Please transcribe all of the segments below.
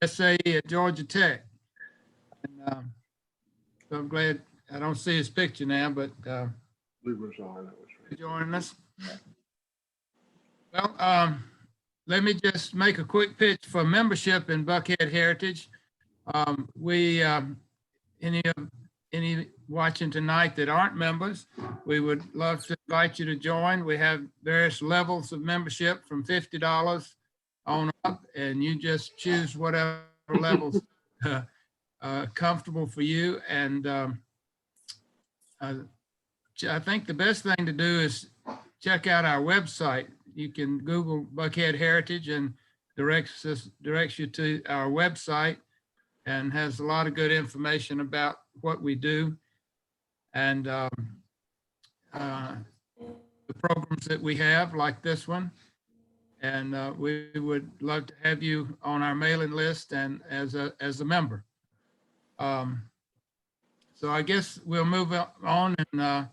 SA at Georgia Tech. And, so I'm glad I don't see his picture now, but joining us. Well, let me just make a quick pitch for membership in Buckhead Heritage. Any watching tonight that aren't members, we would love to invite you to join. We have various levels of membership from $50 on up, and you just choose whatever levels comfortable for you. And I think the best thing to do is check out our website. You can Google Buckhead Heritage and directs you to our website, and has a lot of good information about what we do and the programs that we have, like this one. And we would love to have you on our mailing list and as a member. So I guess we'll move on, and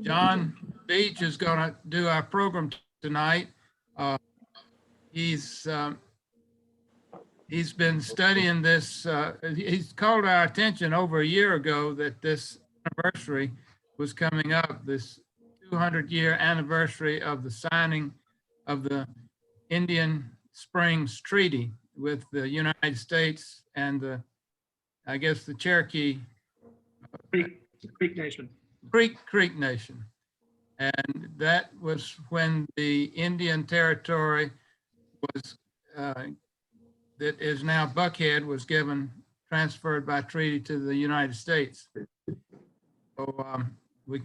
John Beach is going to do our program tonight. He's been studying this. He's called our attention over a year ago that this anniversary was coming up, this 200-year anniversary of the signing of the Indian Springs Treaty with the United States and I guess the Cherokee Creek Nation. Creek Nation. And that was when the Indian Territory was that is now Buckhead was transferred by treaty to the United States. So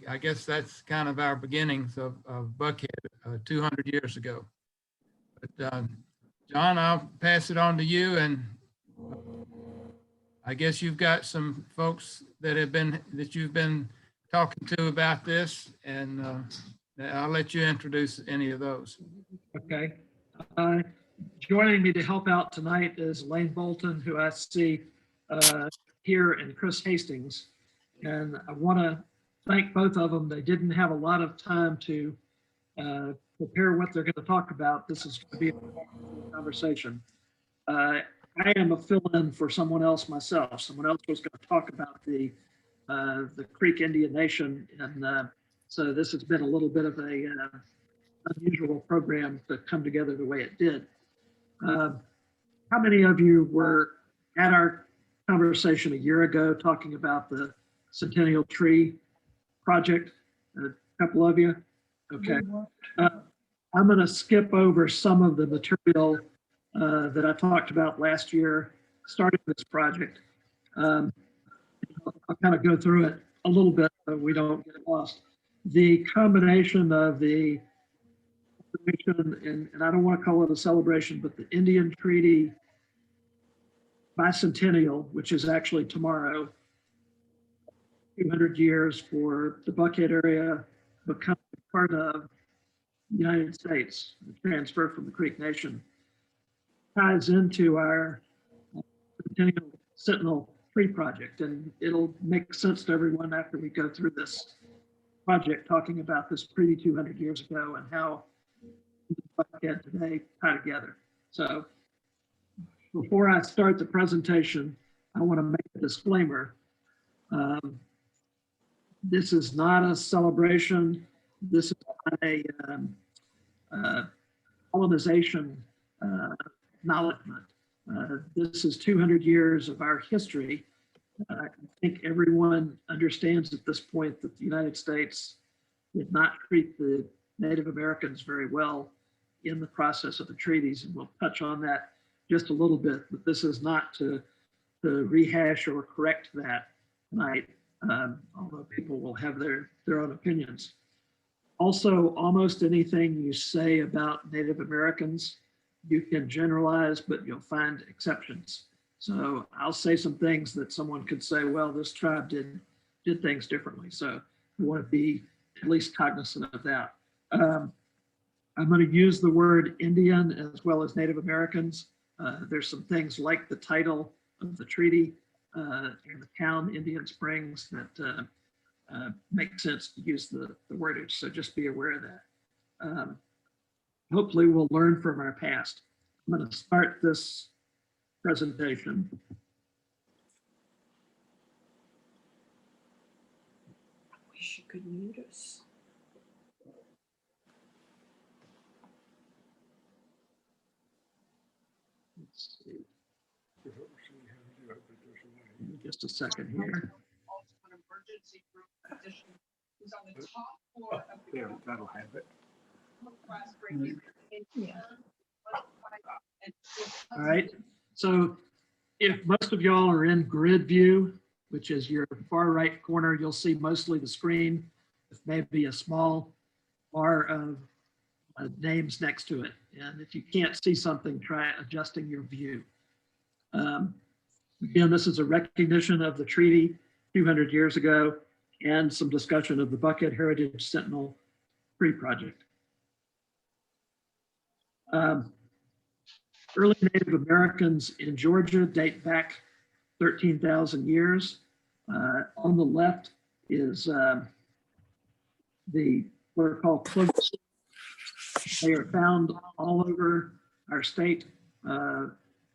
I guess that's kind of our beginnings of Buckhead 200 years ago. But John, I'll pass it on to you, and I guess you've got some folks that you've been talking to about this, and I'll let you introduce any of those. Okay. Joining me to help out tonight is Elaine Bolton, who I see here, and Chris Hastings. And I want to thank both of them. They didn't have a lot of time to prepare what they're going to talk about. This is going to be a conversation. I am a fill-in for someone else myself. Someone else was going to talk about the Creek Indian Nation, and so this has been a little bit of a unusual program to come together the way it did. How many of you were at our conversation a year ago talking about the Sentinel Tree project? A couple of you? Okay. I'm going to skip over some of the material that I talked about last year, starting this project. I'll kind of go through it a little bit so we don't get lost. The combination of the and I don't want to call it a celebration, but the Indian Treaty Bicentennial, which is actually tomorrow, 200 years for the Buckhead area becoming part of the United States, the transfer from the Creek Nation, ties into our Sentinel Tree project, and it'll make sense to everyone after we go through this project, talking about this treaty 200 years ago and how Buckhead today tie together. So before I start the presentation, I want to make a disclaimer. This is not a celebration. This is not a colonization acknowledgement. This is 200 years of our history. I think everyone understands at this point that the United States did not treat the Native Americans very well in the process of the treaties, and we'll touch on that just a little bit, but this is not to rehash or correct that tonight, although people will have their own opinions. Also, almost anything you say about Native Americans, you can generalize, but you'll find exceptions. So I'll say some things that someone could say, well, this tribe did things differently. So we want to be at least cognizant of that. I'm going to use the word Indian as well as Native Americans. There's some things like the title of the treaty and the town Indian Springs that make sense to use the wordage. So just be aware of that. Hopefully we'll learn from our past. I'm going to start this presentation. Wish you could mute us. Let's see. Give me just a second here. There, that'll have it. All right. So if most of y'all are in grid view, which is your far right corner, you'll see mostly the screen with maybe a small bar of names next to it. And if you can't see something, try adjusting your view. Again, this is a recognition of the treaty 200 years ago and some discussion of the Buckhead Heritage Sentinel Tree Project. Early Native Americans in Georgia date back 13,000 years. On the left is what are called cloaks. They are found all over our state.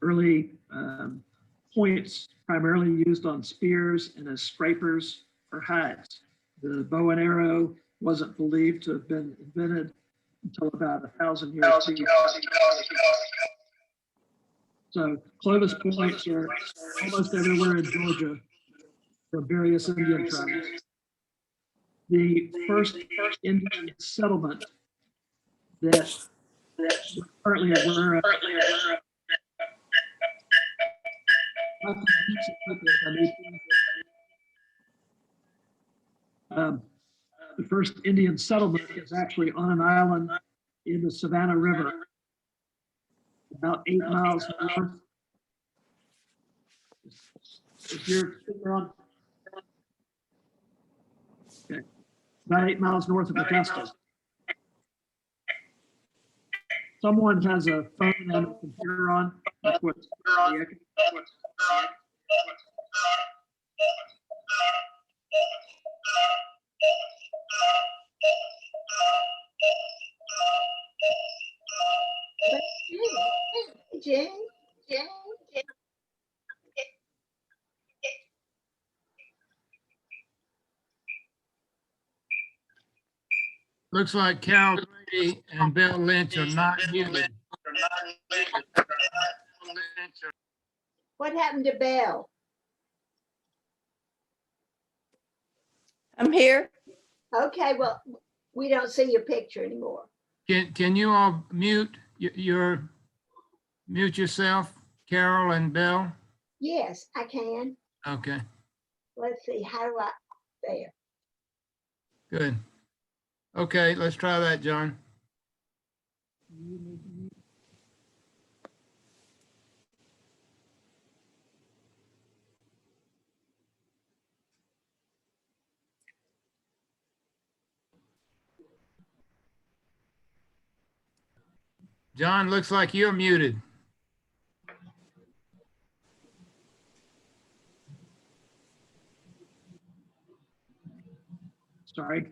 Early points primarily used on spears and as scrapers or hides. The bow and arrow wasn't believed to have been invented until about 1,000 years. So Clovis points are almost everywhere in Georgia from various Indian tribes. The first Indian settlement that we're currently aware of. The first Indian settlement is actually on an island in the Savannah River, about 8 miles north. Is your finger on? Okay. About 8 miles north of Augusta. Someone has a phone and a computer on. That's what's Jane. Looks like Carol Grady and Bill Lynch are not muted. What happened to Belle? I'm here. Okay, well, we don't see your picture anymore. Can you all mute mute yourself, Carol and Bill? Yes, I can. Okay, Let's see, how do I, there. good. Okay, let's try that, John. John, looks like you're muted. Sorry.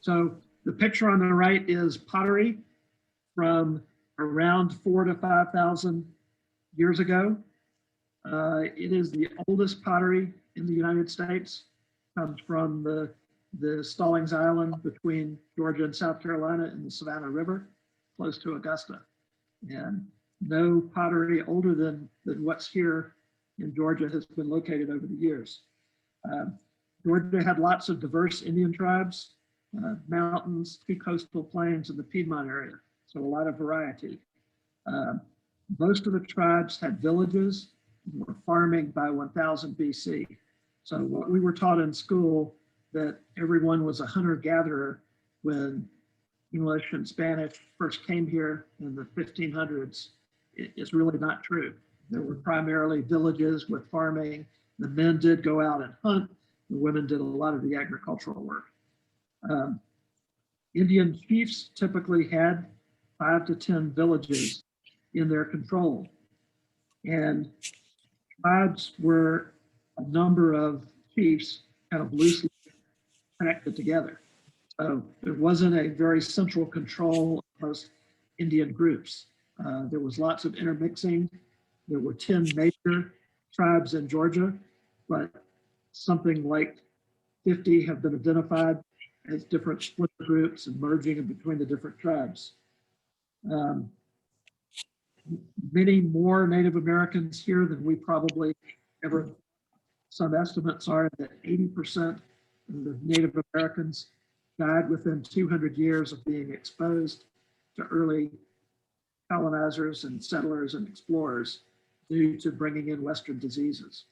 So the picture on the right is pottery from around 4,000 to 5,000 years ago. It is the oldest pottery in the United States. Comes from the Stallings Island between Georgia and South Carolina in the Savannah River, close to Augusta. And no pottery older than what's here in Georgia has been located over the years. Georgia had lots of diverse Indian tribes, mountains, 2 coastal plains in the Piedmont area, so a lot of variety. Most of the tribes had villages and were farming by 1000 BC. So what we were taught in school that everyone was a hunter-gatherer when English and Spanish first came here in the 1500s is really not true. There were primarily villages with farming. The men did go out and hunt. The women did a lot of the agricultural work. Indian chiefs typically had 5 to 10 villages in their control. And tribes were a number of chiefs kind of loosely connected together. So there wasn't a very central control of most Indian groups. There was lots of intermixing there were 10 major tribes in Georgia, but something like 50 have been identified as different split groups and merging in between the different tribes. Many more Native Americans here than we probably ever. Some estimates are that 80% of the Native Americans died within 200 years of being exposed to early colonizers and settlers and explorers due to bringing in Western diseases.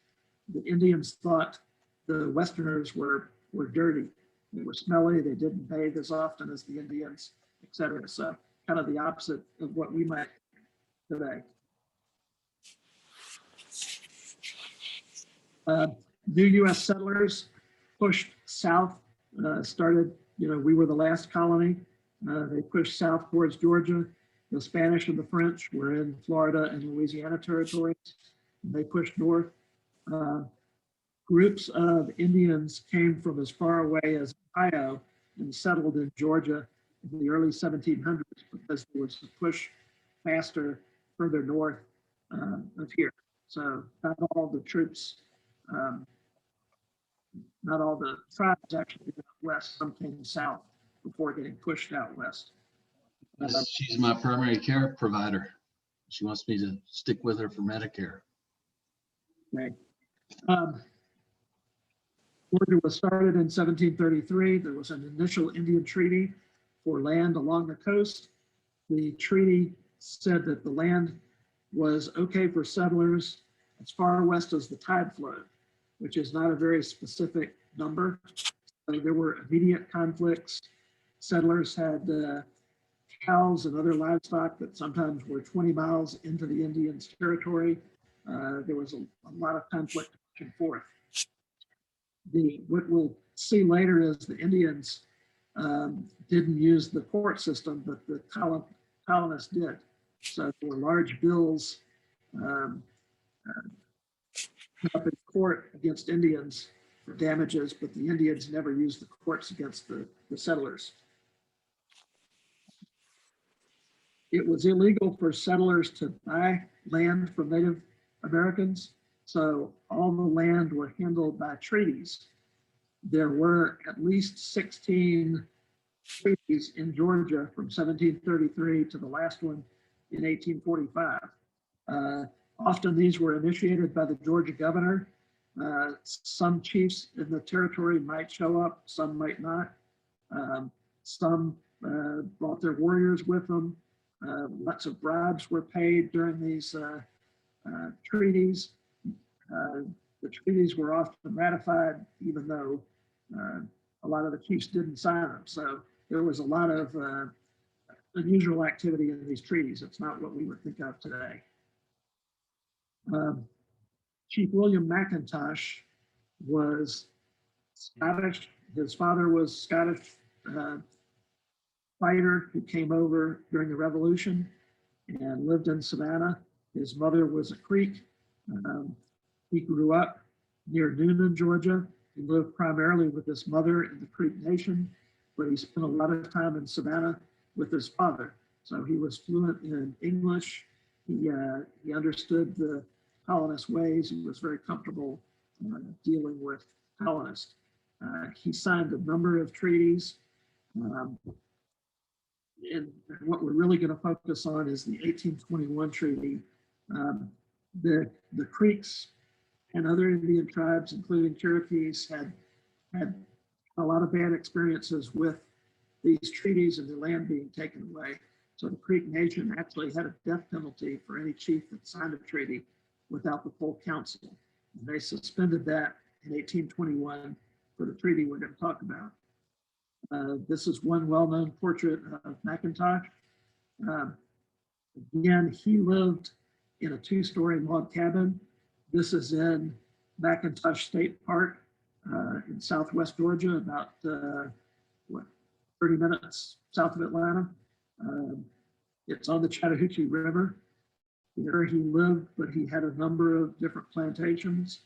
The Indians thought the Westerners were dirty. They were smelly. They didn't bathe as often as the Indians, et cetera. So kind of the opposite of what we might today. New U.S. settlers pushed south, started, we were the last colony. They pushed south towards Georgia. The Spanish and the French were in Florida and Louisiana territories. They pushed north. Groups of Indians came from as far away as Ohio and settled in Georgia in the early 1700s because there was a push faster further north of here. So not all the troops, not all the tribes actually went west. Some came south before getting pushed out west. She's my primary care provider. She wants me to stick with her for Medicare. Okay. Georgia was started in 1733. There was an initial Indian treaty for land along the coast. The treaty said that the land was okay for settlers as far west as the tide flowed, which is not a very specific number. So there were immediate conflicts. Settlers had cows and other livestock that sometimes were 20 miles into the Indians' territory. There was a lot of conflict back and forth. What we'll see later is the Indians didn't use the court system, but the colonists did. So there were large bills up in court against Indians for damages, but the Indians never used the courts against the settlers. It was illegal for settlers to buy land from Native Americans, so all the land were handled by treaties. There were at least 16 treaties in Georgia from 1733 to the last one in 1845. Often these were initiated by the Georgia governor. Some chiefs in the territory might show up, some might not. Some brought their warriors with them. Lots of bribes were paid during these treaties. The treaties were often ratified, even though a lot of the chiefs didn't sign them. So there was a lot of unusual activity in these treaties. It's not what we would think of today. Chief William McIntosh was Scottish. His father was Scottish fighter who came over during the Revolution and lived in Savannah. His mother was a Creek. He grew up near Newnan, Georgia. He lived primarily with his mother in the Creek Nation, but he spent a lot of time in Savannah with his father. So he was fluent in English. He understood the colonist ways. He was very comfortable dealing with colonists. He signed a number of treaties. And what we're really going to focus on is the 1821 treaty. The Creeks and other Indian tribes, including Cherokees, had a lot of bad experiences with these treaties and the land being taken away. So the Creek Nation actually had a death penalty for any chief that signed a treaty without the full council. And they suspended that in 1821 for the treaty we're going to talk about. This is one well-known portrait of McIntosh. Again, he lived in a two-story log cabin. This is in McIntosh State Park in Southwest Georgia, about 30 minutes south of Atlanta. It's on the Chattahoochee River. There he lived, but he had a number of different plantations,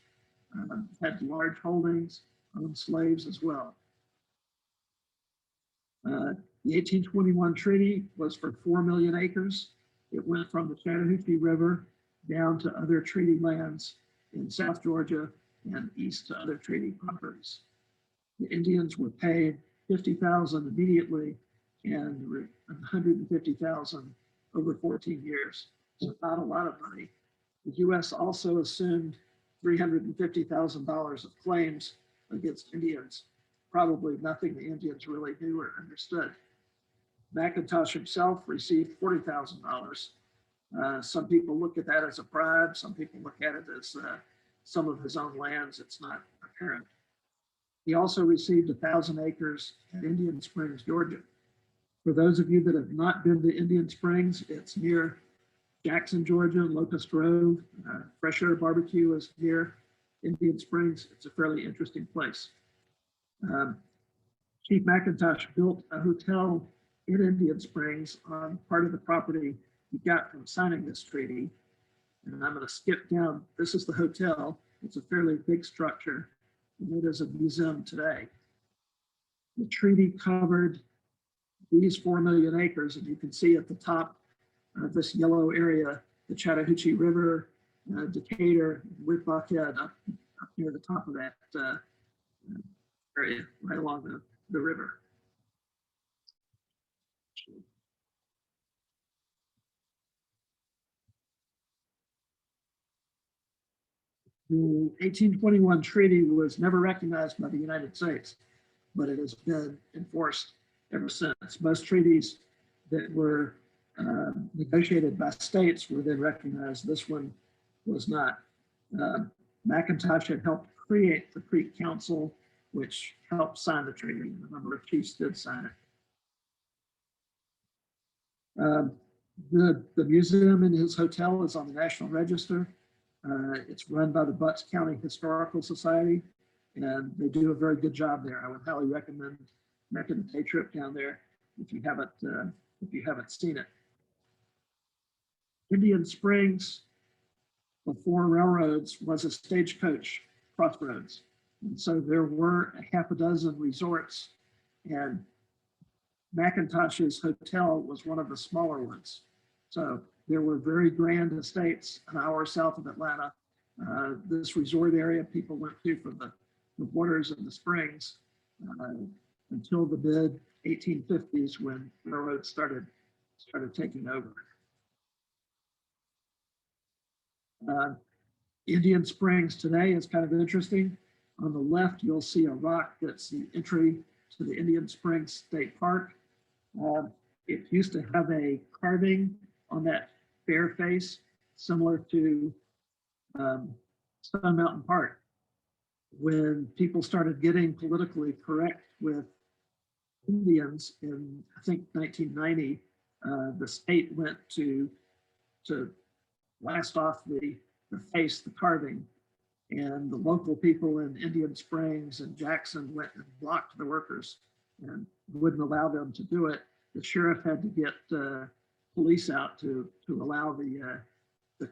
had large holdings, owned slaves as well. The 1821 treaty was for 4 million acres. It went from the Chattahoochee River down to other treaty lands in South Georgia and east to other treaty properties. The Indians were paid $50,000 immediately and $150,000 over 14 years. So not a lot of money. The U.S. also assumed $350,000 of claims against Indians, probably nothing the Indians really knew or understood. McIntosh himself received $40,000. Some people look at that as a bribe. Some people look at it as some of his own lands. It's not apparent. He also received 1,000 acres at Indian Springs, Georgia. For those of you that have not been to Indian Springs, it's near Jackson, Georgia, Locust Grove. Fresh Air Barbecue is near Indian Springs. It's a fairly interesting place. Chief McIntosh built a hotel in Indian Springs on part of the property he got from signing this treaty. And I'm going to skip down. This is the hotel. It's a fairly big structure, and it is a museum today. The treaty covered these 4 million acres, and you can see at the top of this yellow area, the Chattahoochee River, Decatur, with Buckhead up near the top of that area, right along the river. The 1821 treaty was never recognized by the United States, but it has been enforced ever since. Most treaties that were negotiated by states were then recognized. This one was not. McIntosh had helped create the Creek Council, which helped sign the treaty. A number of chiefs did sign it. The museum in his hotel is on the National Register. It's run by the Bucks County Historical Society, and they do a very good job there. I would highly recommend making a day trip down there if you haven't seen it. Indian Springs, before railroads, was a stagecoach crossroads, and so there were a half a dozen resorts, and McIntosh's hotel was one of the smaller ones. So there were very grand estates an hour south of Atlanta. This resort area people went to for the waters of the springs until the mid 1850s when railroads started taking over. Indian Springs today is kind of interesting. On the left, you'll see a rock that's the entry to the Indian Springs State Park. It used to have a carving on that fair face, similar to Stone Mountain Park. When people started getting politically correct with Indians in, I think, 1990, the state went to blast off the face, the carving, and the local people in Indian Springs and Jackson went and blocked the workers and wouldn't allow them to do it. The sheriff had to get police out to allow the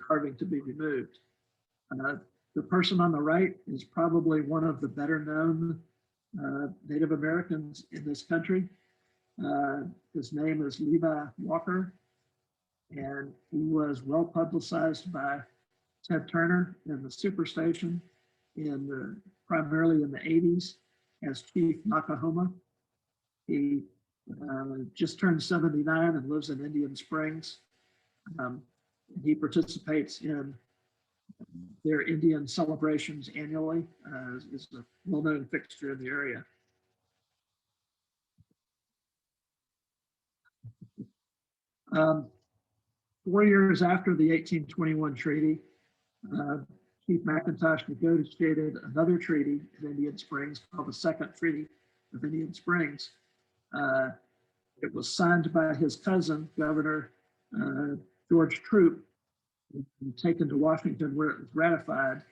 carving to be removed. The person on the right is probably one of the better known Native Americans in this country. His name is Levi Walker, and he was well publicized by Ted Turner in the Superstation primarily in the 80s as Chief Nakahoma. He just turned 79 and lives in Indian Springs. He participates in their Indian celebrations annually, is a well-known fixture in the area. Um, 4 years after the 1821 treaty, Chief McIntosh negotiated another treaty in Indian Springs called the Second Treaty of Indian Springs. It was signed by his cousin, Governor George Troup, and taken to Washington where it was ratified.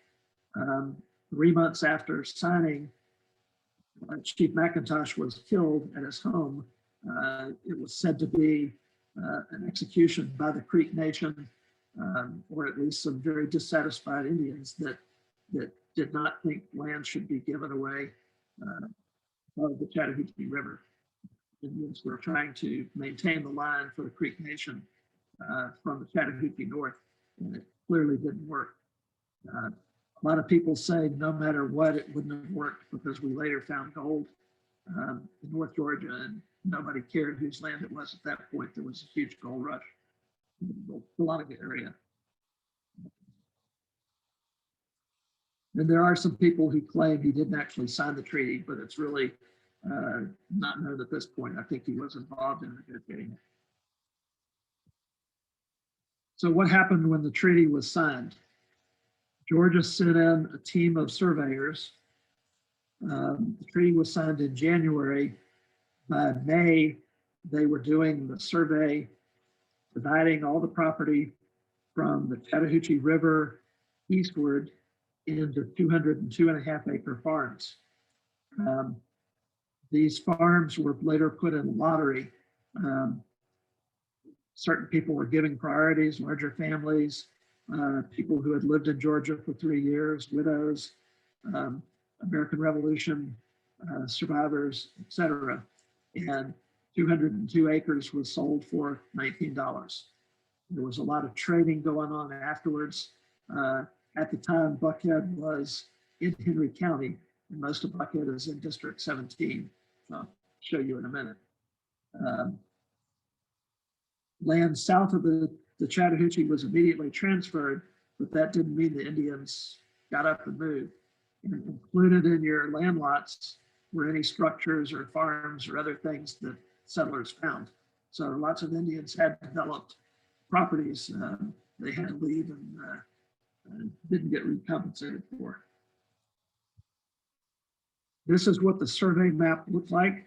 3 months after signing, Chief McIntosh was killed at his home. It was said to be an execution by the Creek Nation, or at least some very dissatisfied Indians that did not think land should be given away of the Chattahoochee River. Indians were trying to maintain the line for the Creek Nation from the Chattahoochee north, and it clearly didn't work. A lot of people say no matter what, it wouldn't have worked because we later found gold in North Georgia, and nobody cared whose land it was at that point. There was a huge gold rush in a lot of the area. And there are some people who claim he didn't actually sign the treaty, but it's really not known at this point. I think he was involved in negotiating it. So what happened when the treaty was signed? Georgia sent in a team of surveyors. The treaty was signed in January. By May, they were doing the survey, dividing all the property from the Chattahoochee River eastward into 202.5 acre farms. These farms were later put in lottery. Certain people were giving priorities, larger families, people who had lived in Georgia for 3 years, widows, American Revolution survivors, etc. And 202 acres was sold for $19. There was a lot of trading going on afterwards. At the time, Buckhead was in Henry County, and most of Buckhead is in District 17. I'll show you in a minute. Land south of the Chattahoochee was immediately transferred, but that didn't mean the Indians got up and moved. And included in your land lots were any structures or farms or other things that settlers found. So lots of Indians had developed properties they had to leave and didn't get recompensated for. This is what the survey map looked like.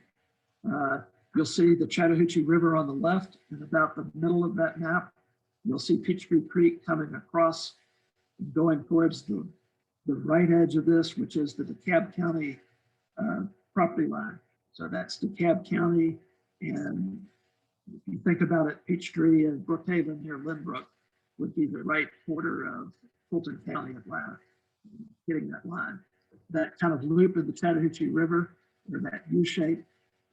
You'll see the Chattahoochee River on the left, and about the middle of that map, you'll see Peachtree Creek coming across, going towards the right edge of this, which is the DeKalb County property line. So that's DeKalb County, and if you think about it, Peachtree and Brookhaven near Lynbrook would be the right border of Bolton County, Atlanta, getting that line. That kind of loop in the Chattahoochee River, or that U shape,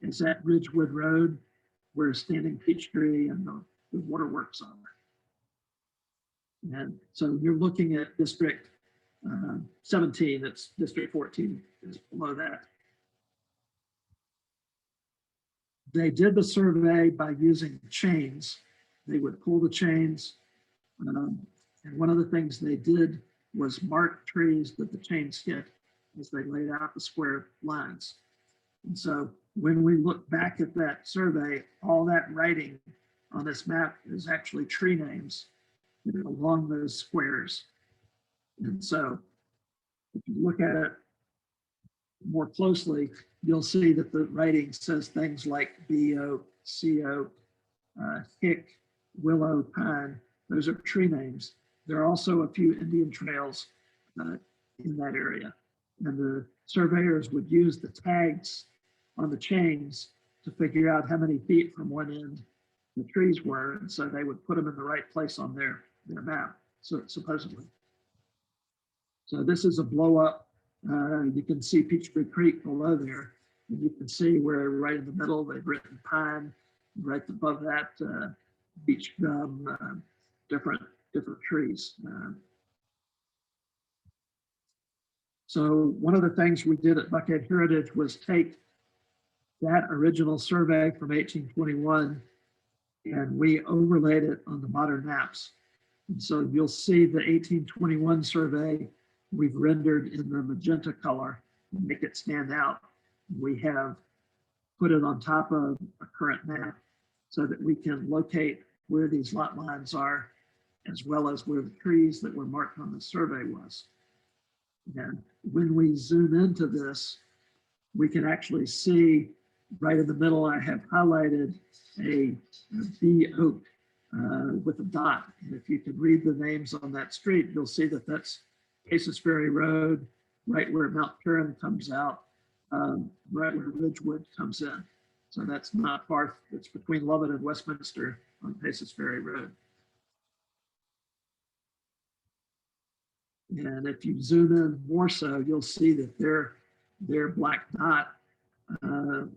is that Ridgewood Road where Standing Peachtree and the waterworks are. And so you're looking at District 17, it's District 14 is below that. They did the survey by using chains. They would pull the chains. And one of the things they did was mark trees that the chains hit as they laid out the square lines. And so when we look back at that survey, all that writing on this map is actually tree names along those squares. And so if you look at it more closely, you'll see that the writing says things like bee oak, sea oak, hick, willow, pine. Those are tree names. There are also a few Indian trails in that area. And the surveyors would use the tags on the chains to figure out how many feet from one end the trees were. And so they would put them in the right place on their map, so supposedly. So this is a blow up. You can see Peachtree Creek below there. And you can see where right in the middle, they've written pine, right above that beech gum, different trees. So one of the things we did at Buckhead Heritage was take that original survey from 1821 and we overlaid it on the modern maps. And so you'll see the 1821 survey we've rendered in the magenta color to make it stand out. We have put it on top of a current map so that we can locate where these lot lines are, as well as where the trees that were marked on the survey was. And when we zoom into this, we can actually see right in the middle, I have highlighted a bee oak with a dot. And if you can read the names on that street, you'll see that that's Paces Ferry Road, right where Mount Curran comes out, right where Ridgewood comes in. So that's not far, it's between Lovett and Westminster on Paces Ferry Road. And if you zoom in more so, you'll see that their black dot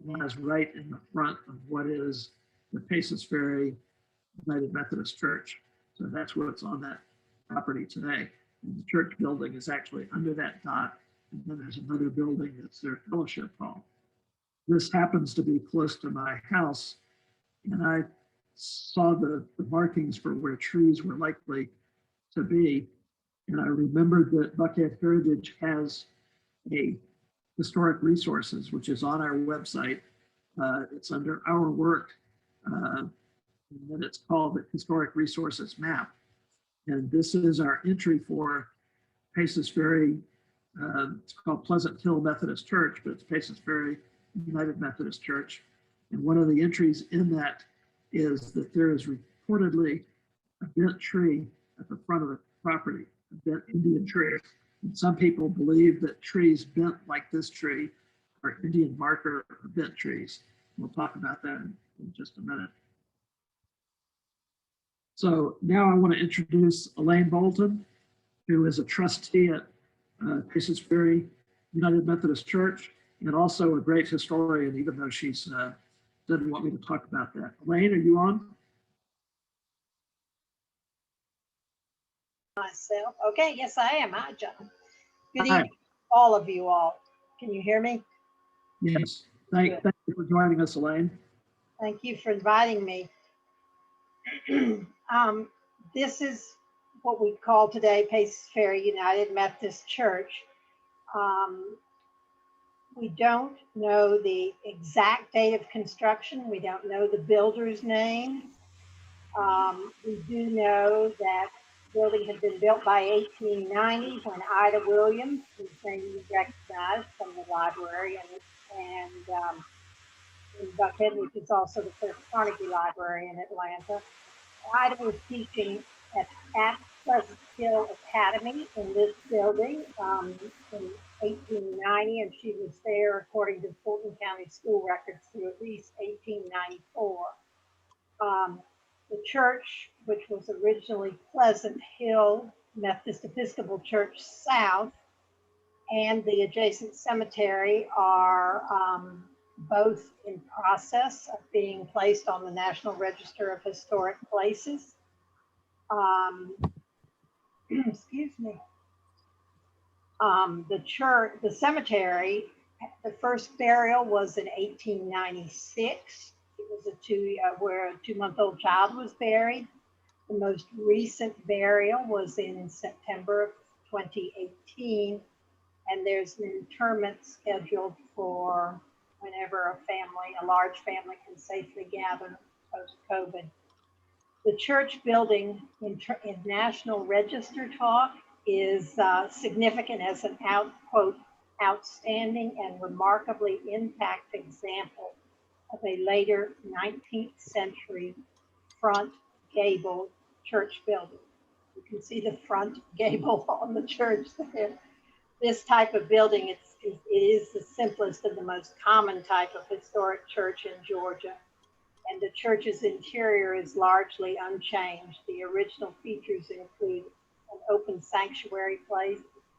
lies right in the front of what is the Paces Ferry United Methodist Church. So that's what's on property today. And the church building is actually under that dot. And then there's another building that's their fellowship hall. This happens to be close to my house. And I saw the markings for where trees were likely to be. And I remembered that Buckhead Heritage has a historic resources, which is on our website. It's under our work. And then it's called the Historic Resources Map. And this is our entry for Paces Ferry. It's called Pleasant Hill Methodist Church, but it's Paces Ferry United Methodist Church. And one of the entries in that is that there is reportedly a bent tree at the front of the property, a bent Indian tree. And some people believe that trees bent like this tree are Indian marker or bent trees. We'll talk about that in just a minute. So now I want to introduce Elaine Bolton, who is a trustee at Paces Ferry United Methodist Church, and also a great historian, even though she's doesn't want me to talk about that. Elaine, are you on? Myself. Okay, yes, I am. Hi, John. Good Hi. evening, all of you all. Can you hear me? Yes. Thank you for joining us, Elaine. Thank you for inviting me. This is what we call today Paces Ferry United Methodist Church. We don't know the exact date of construction. We don't know the builder's name. We do know that the building had been built by 1890 when Ida Williams, whose name you recognize from the library, and in Buckhead, which is also the first Carnegie Library in Atlanta. Ida was teaching at Pleasant Hill Academy in this building in 1890, and she was there, according to Bolton County school records, through at least 1894. The church, which was originally Pleasant Hill Methodist Episcopal Church South, and the adjacent cemetery are both in process of being placed on the National Register of Historic Places. Excuse me. The cemetery, the first burial was in 1896. It was where a 2-month-old child was buried. The most recent burial was in September of 2018, and there's an interment scheduled for whenever a large family can safely gather post-COVID. The church building in National Register talk is significant as an outstanding and remarkably intact example of a later 19th century front gable church building. You can see the front gable on the church there. This type of building, it is the simplest and the most common type of historic church in Georgia. And the church's interior is largely unchanged. The original features include an open sanctuary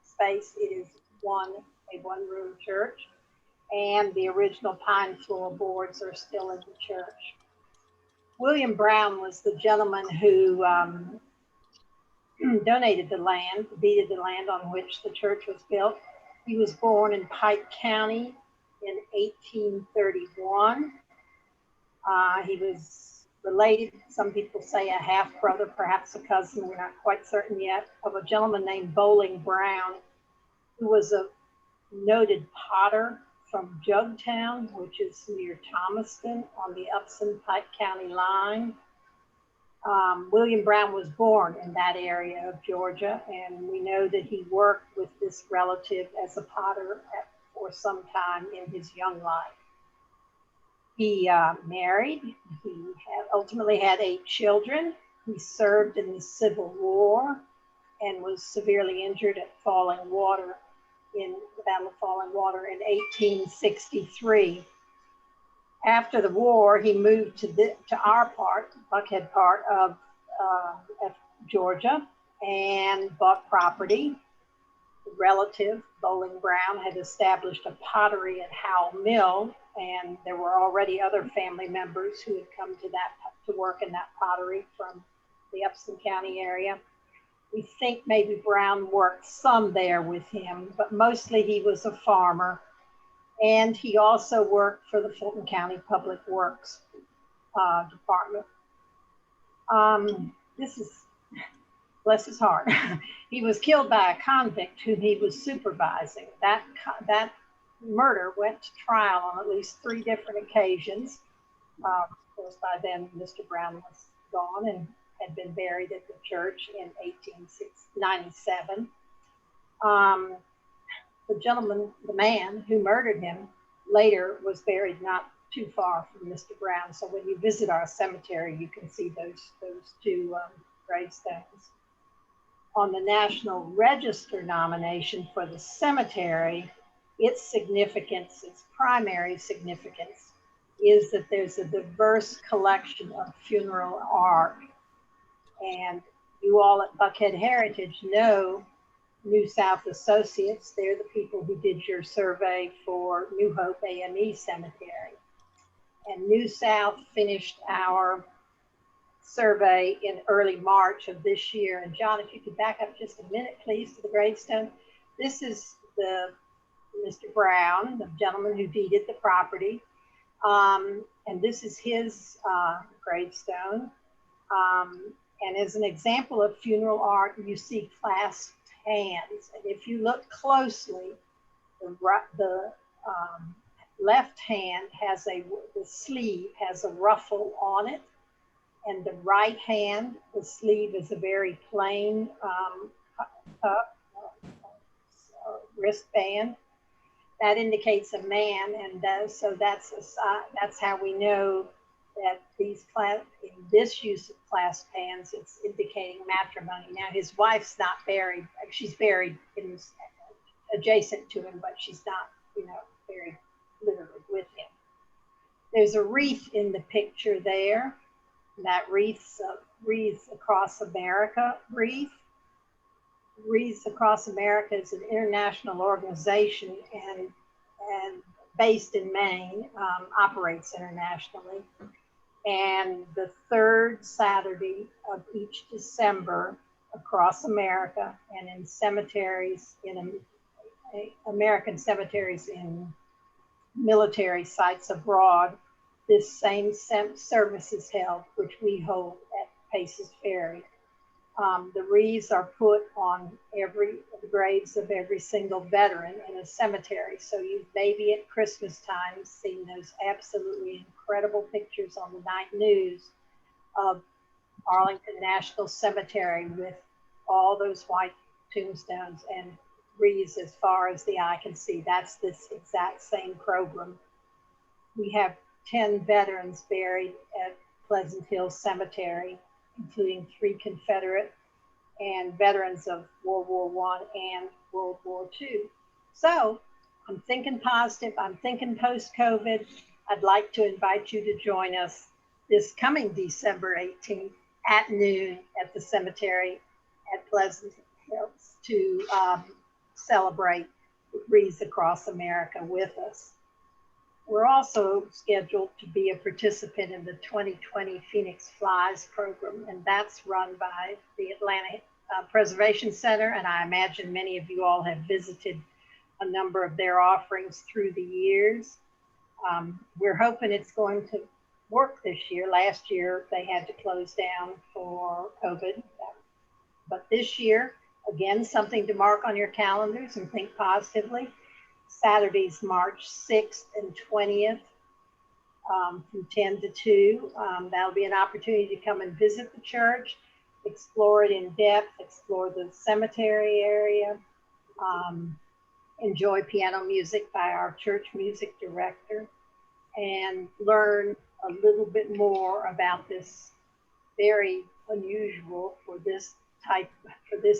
space. It is a one-room church, and the original pine floorboards are still in the church. William Brown was the gentleman who donated the land, deeded the land on which the church was built. He was born in Pike County in 1831. He was related, some people say a half-brother, perhaps a cousin, we're not quite certain yet, of a gentleman named Bowling Brown, who was a noted potter from Jugtown, which is near Thomaston on the Upson-Pike County line. William Brown was born in that area of Georgia, and we know that he worked with this relative as a potter for some time in his young life. He married. He ultimately had 8 children. He served in the Civil War and was severely injured at Falling Water in the Battle of Falling Water in 1863. After the war, he moved to our part, Buckhead part of Georgia, and bought property. The relative, Bowling Brown, had established a pottery at Howell Mill, and there were already other family members who had come to work in that pottery from the Upson County area. We think maybe Brown worked some there with him, but mostly he was a farmer. And he also worked for the Fulton County Public Works Department. This is, bless his heart. He was killed by a convict whom he was supervising. That murder went to trial on at least 3 different occasions. Of course, by then, Mr. Brown was gone and had been buried at the church in 1897. The gentleman, the man who murdered him, later was buried not too far from Mr. Brown. So when you visit our cemetery, you can see those 2 gravestones. On the National Register nomination for the cemetery, its significance, its primary significance, is that there's a diverse collection of funeral art. And you all at Buckhead Heritage know New South Associates. They're the people who did your survey for New Hope AME Cemetery. And New South finished our survey in early March of this year. And John, if you could back up just a minute, please, to the gravestone. This is Mr. Brown, the gentleman who deeded the property. And this is his gravestone. And as an example of funeral art, you see clasped hands. And if you look closely, the left hand has the sleeve has a ruffle on it. And the right hand, the sleeve is a very plain cup, wristband. That indicates a man, and so that's how we know that in this use of clasped hands, it's indicating matrimony. Now his wife's not buried; she's buried adjacent to him, but she's not, buried literally with him. There's a wreath in the picture there. That Wreaths Across America wreath. Wreaths Across America is an international organization and based in Maine, operates internationally. And the 3rd Saturday of each December across America and in cemeteries, American cemeteries in military sites abroad, this same service is held, which we hold at Paces Ferry. The wreaths are put on the graves of every single veteran in a cemetery. So you've maybe at Christmas time seen those absolutely incredible pictures on the night news of Arlington National Cemetery with all those white tombstones and wreaths as far as the eye can see. That's this exact same program. We have 10 veterans buried at Pleasant Hill Cemetery, including 3 Confederate and veterans of World War I and World War II. So I'm thinking positive. I'm thinking post-COVID. I'd like to invite you to join us this coming December 18th at noon at the cemetery at Pleasant Hills to celebrate Wreaths Across America with us. We're also scheduled to be a participant in the 2020 Phoenix Flies program, and that's run by the Atlanta Preservation Center, and I imagine many of you all have visited a number of their offerings through the years. We're hoping it's going to work this year. Last year, they had to close down for COVID, but this year, again, something to mark on your calendars and think positively. Saturdays, March 6th and 20th from 10 to 2. That'll be an opportunity to come and visit the church, explore it in depth, explore the cemetery area, enjoy piano music by our church music director, and learn a little bit more about this very unusual for this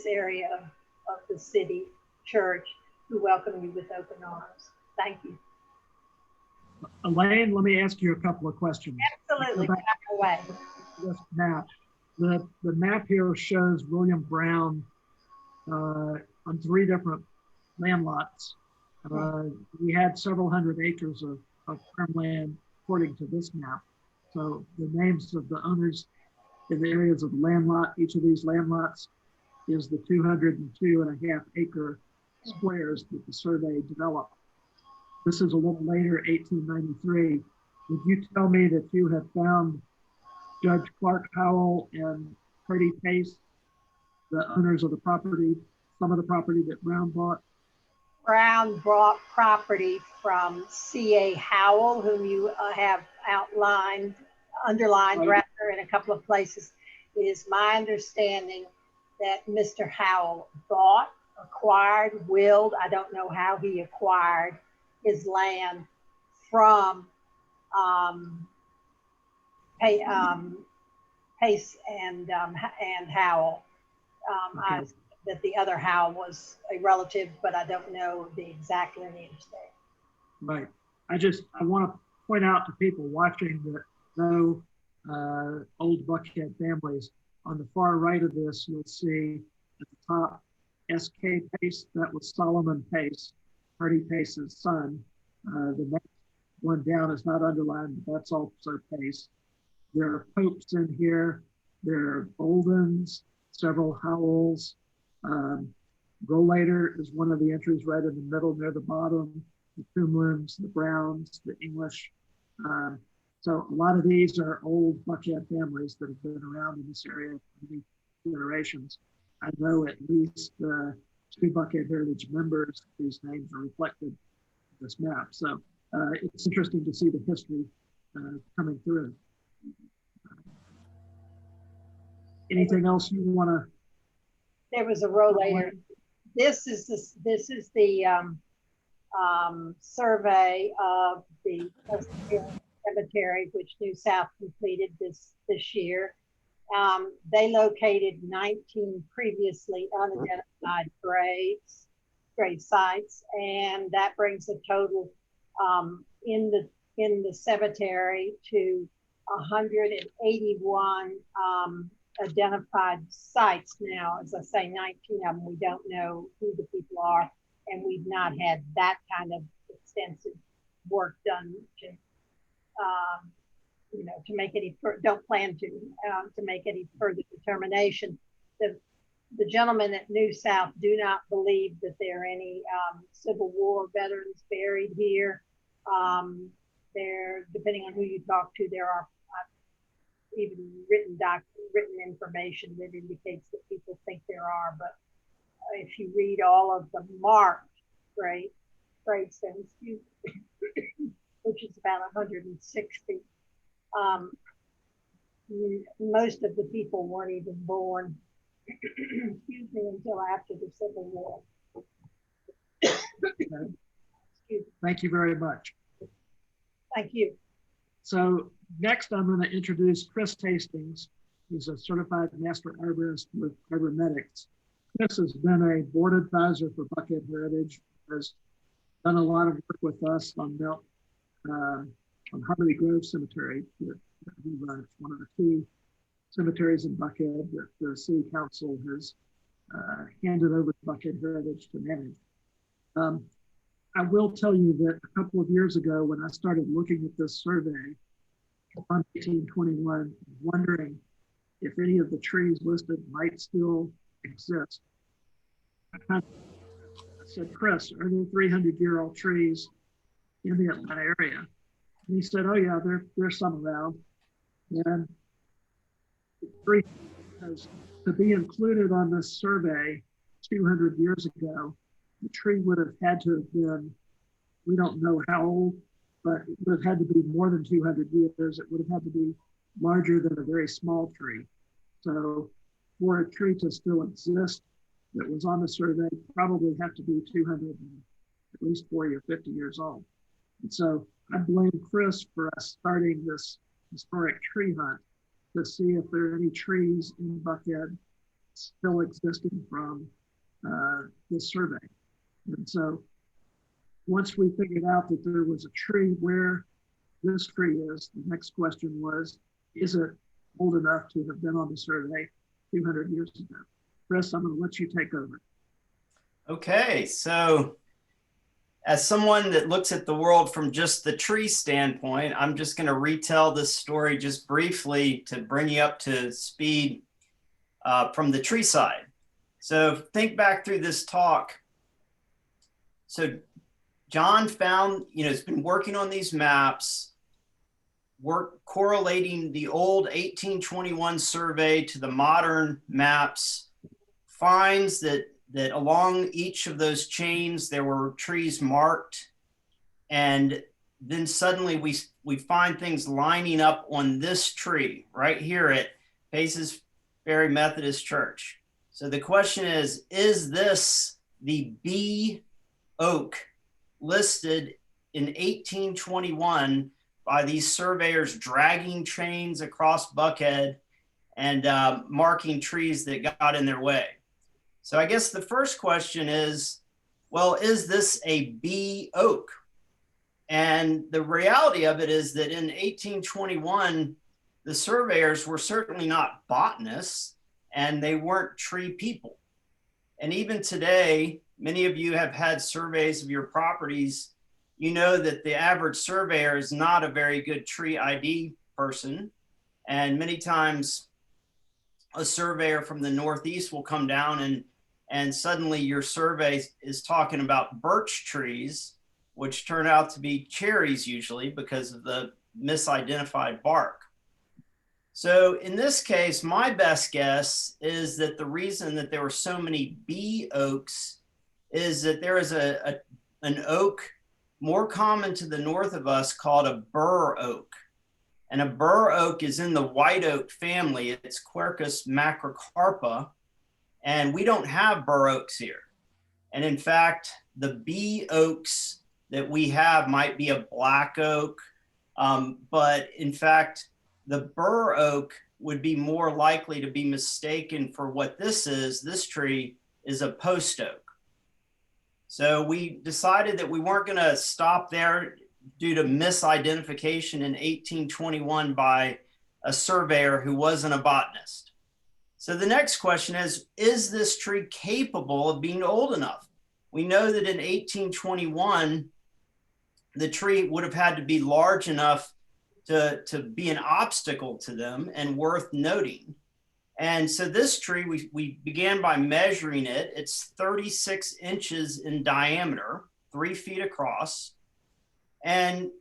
area of the city church, who welcome you with open arms. Thank you. Elaine, let me ask you a couple of questions. Absolutely, back away. This map, the map here shows William Brown on 3 different land lots. We had several hundred acres of farmland according to this map. So the names of the owners in the areas of land lot, each of these land lots is the 202.5 acre squares that the survey developed. This is a little later, 1893. Would you tell me that you have found Judge Clark Howell and Freddie Pace, the owners of the property, some of the property that Brown bought? Brown bought property from C.A. Howell, whom you have underlined Right. rather in a couple of places. It is my understanding that Mr. Howell bought, acquired, willed, I don't know how he acquired his land from Pace and Howell. Okay. That the other Howell was a relative, but I don't know the exact lineage there. Right. I want to point out to people watching that know old Buckhead families. On the far right of this, you'll see at the top S.K. Pace. That was Solomon Pace, Hardy Pace's son. The next one down is not underlined, but that's also Pace. There are Popes in here. There are Boldens, several Howells. Rollator is one of the entries right in the middle near the bottom. The Toomlins, the Browns, the English. So a lot of these are old Buckhead families that have been around in this area for many generations. I know at least two Buckhead Heritage members whose names are reflected in this map. So it's interesting to see the history coming through. Anything else you want to? There was a rollator. This is the survey of the cemetery, which New South completed this year. They located 19 previously unidentified grave sites, and that brings the total in the cemetery to 181 identified sites now. As I say, 19 of them, we don't know who the people are, and we've not had that kind of extensive work done to, to make any, don't plan to make any further determination. The gentlemen at New South do not believe that there are any Civil War veterans buried here. There, depending on who you talk to, there are even written information that indicates that people think there are, but if you read all of the marked gravestones, which is about 160, most of the people weren't even born, excuse me, until after the Civil War. Thank you very much. Thank you. So next I'm going to introduce Chris Hastings. He's a certified master arborist with Arbor-Medics. Chris has been a board advisor for Buckhead Heritage, has done a lot of work with us on Harmony Grove Cemetery. He runs one of the two cemeteries in Buckhead that the city council has handed over to Buckhead Heritage to manage. I will tell you that a couple of years ago, when I started looking at this survey on 1821, wondering if any of the trees listed might still exist, I said, Chris, are there 300-year-old trees in the Atlanta area? And he said, oh yeah, there's some around. And to be included on this survey 200 years ago, the tree would have had to have been, we don't know how old, but it would have had to be more than 200 years. It would have had to be larger than a very small tree. So for a tree to still exist that was on the survey, probably have to be 200 and at least 40 or 50 years old. And so I blame Chris for us starting this historic tree hunt to see if there are any trees in Buckhead still existing from this survey. And so once we figured out that there was a tree where this tree is, the next question was, is it old enough to have been on the survey 200 years ago? Chris, I'm going to let you take over. Okay, so as someone that looks at the world from just the tree standpoint, I'm just going to retell this story just briefly to bring you up to speed from the tree side. So think back through this talk. So John found, has been working on these maps, correlating the old 1821 survey to the modern maps, finds that along each of those chains, there were trees marked. And then suddenly we find things lining up on this tree right here at Paces Ferry Methodist Church. So the question is this the B oak listed in 1821 by these surveyors dragging trains across Buckhead and marking trees that got in their way? So I guess the first question is, well, is this a B oak? And the reality of it is that in 1821, the surveyors were certainly not botanists and they weren't tree people. And even today, many of you have had surveys of your properties. You know that the average surveyor is not a very good tree ID person. And many times a surveyor from the Northeast will come down and suddenly your survey is talking about birch trees, which turn out to be cherries usually because of the misidentified bark. So in this case, my best guess is that the reason that there were so many B oaks is that there is an oak more common to the north of us called a bur oak. And a bur oak is in the white oak family. It's Quercus macrocarpa. And we don't have bur oaks here. And in fact, the B oaks that we have might be a black oak. But in fact, the bur oak would be more likely to be mistaken for what this is. This tree is a post oak. So we decided that we weren't going to stop there due to misidentification in 1821 by a surveyor who wasn't a botanist. So the next question is this tree capable of being old enough? We know that in 1821, the tree would have had to be large enough to be an obstacle to them and worth noting. And so this tree, we began by measuring it. It's 36 inches in diameter, 3 feet across. And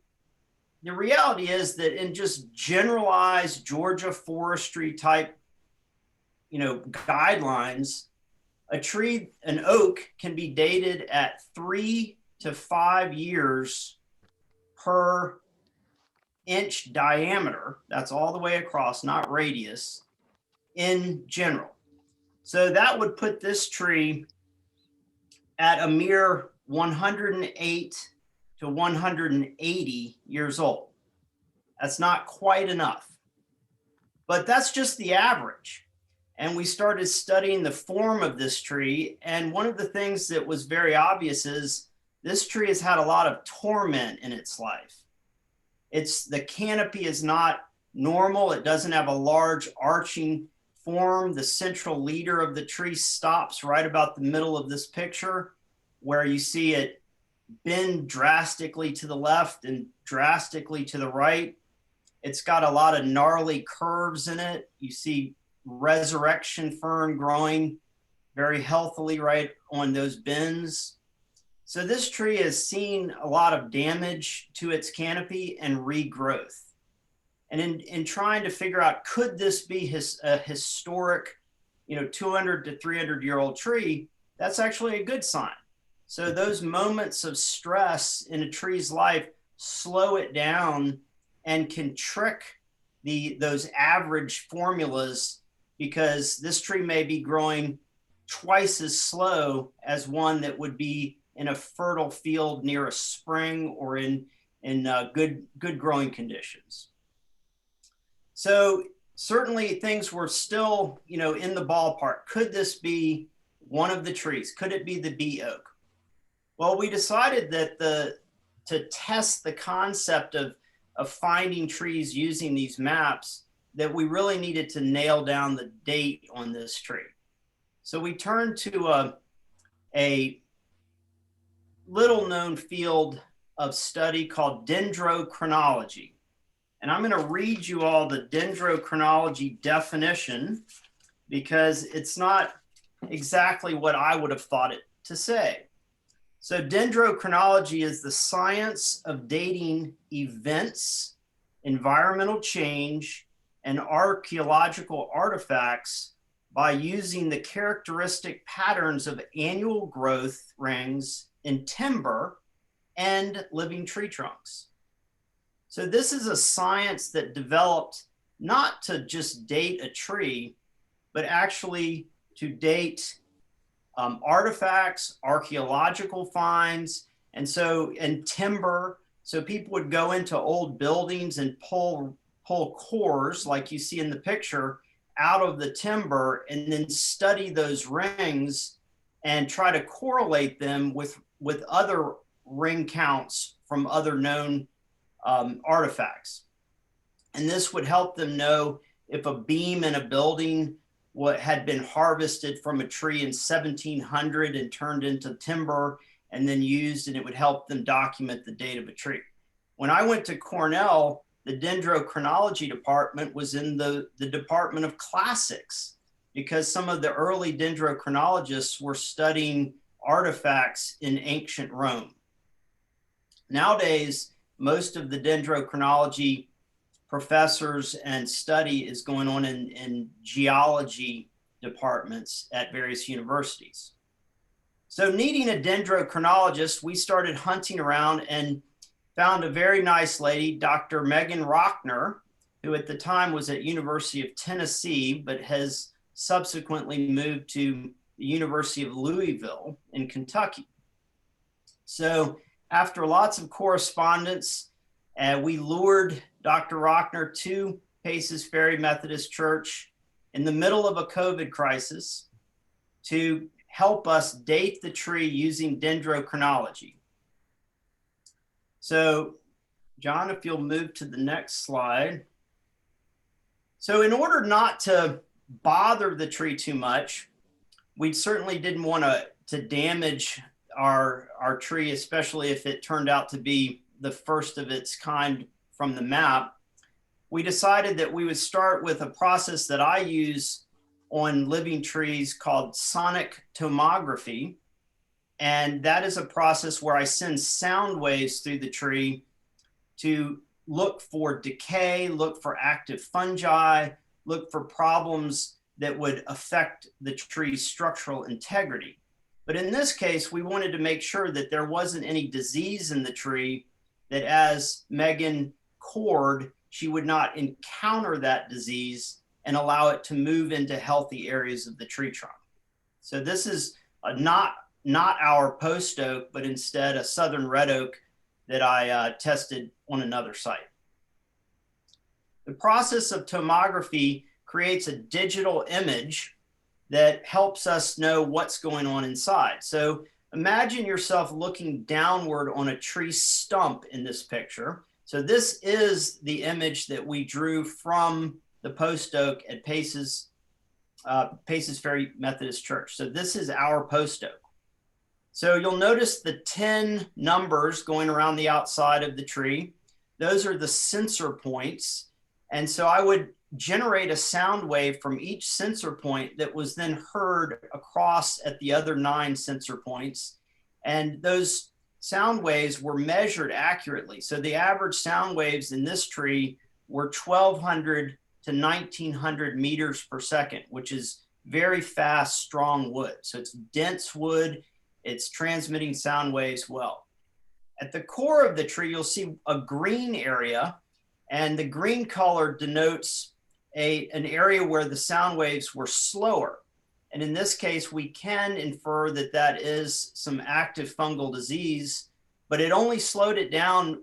the reality is that in just generalized Georgia forestry type, guidelines, an oak can be dated at 3 to 5 years per inch diameter. That's all the way across, not radius, in general. So that would put this tree at a mere 108 to 180 years old. That's not quite enough, but that's just the average. And we started studying the form of this tree. And one of the things that was very obvious is this tree has had a lot of torment in its life. The canopy is not normal. It doesn't have a large arching form. The central leader of the tree stops right about the middle of this picture, where you see it bend drastically to the left and drastically to the right. It's got a lot of gnarly curves in it. You see resurrection fern growing very healthily right on those bends. So this tree has seen a lot of damage to its canopy and regrowth. And in trying to figure out, could this be a historic, 200 to 300-year-old tree, that's actually a good sign. So those moments of stress in a tree's life slow it down and can trick those average formulas, because this tree may be growing twice as slow as one that would be in a fertile field near a spring or in good growing conditions. So certainly things were still, in the ballpark. Could this be one of the trees? Could it be the B oak? Well, we decided that to test the concept of finding trees using these maps, that we really needed to nail down the date on this tree. So we turned to a little known field of study called dendrochronology. And I'm going to read you all the dendrochronology definition, because it's not exactly what I would have thought it to say. So dendrochronology is the science of dating events, environmental change, and archaeological artifacts by using the characteristic patterns of annual growth rings in timber and living tree trunks. So this is a science that developed not to just date a tree, but actually to date artifacts, archaeological finds, and timber. So people would go into old buildings and pull cores, like you see in the picture, out of the timber, and then study those rings and try to correlate them with other ring counts from other known artifacts. And this would help them know if a beam in a building what had been harvested from a tree in 1700 and turned into timber and then used, and it would help them document the date of a tree. When I went to Cornell, the dendrochronology department was in the Department of Classics, because some of the early dendrochronologists were studying artifacts in ancient Rome. Nowadays, most of the dendrochronology professors and study is going on in geology departments at various universities. So needing a dendrochronologist, we started hunting around and found a very nice lady, Dr. Megan Rockner, who at the time was at University of Tennessee, but has subsequently moved to the University of Louisville in Kentucky. So after lots of correspondence, we lured Dr. Rockner to Paces Ferry Methodist Church in the middle of a COVID crisis to help us date the tree using dendrochronology. So, John, if you'll move to the next slide. So in order not to bother the tree too much, we certainly didn't want to damage our tree, especially if it turned out to be the first of its kind from the map. We decided that we would start with a process that I use on living trees called sonic tomography. And that is a process where I send sound waves through the tree to look for decay, look for active fungi, look for problems that would affect the tree's structural integrity. But in this case, we wanted to make sure that there wasn't any disease in the tree, that as Megan cored, she would not encounter that disease and allow it to move into healthy areas of the tree trunk. So this is not our post oak, but instead a southern red oak that I tested on another site. The process of tomography creates a digital image that helps us know what's going on inside. So imagine yourself looking downward on a tree stump in this picture. So this is the image that we drew from the post oak at Paces Ferry Methodist Church. So this is our post oak. So you'll notice the 10 numbers going around the outside of the tree. Those are the sensor points. And so I would generate a sound wave from each sensor point that was then heard across at the other 9 sensor points. And those sound waves were measured accurately. So the average sound waves in this tree were 1,200 to 1,900 meters per second, which is very fast, strong wood. So it's dense wood. It's transmitting sound waves well. At the core of the tree, you'll see a green area, and the green color denotes an area where the sound waves were slower. And in this case, we can infer that that is some active fungal disease, but it only slowed it down.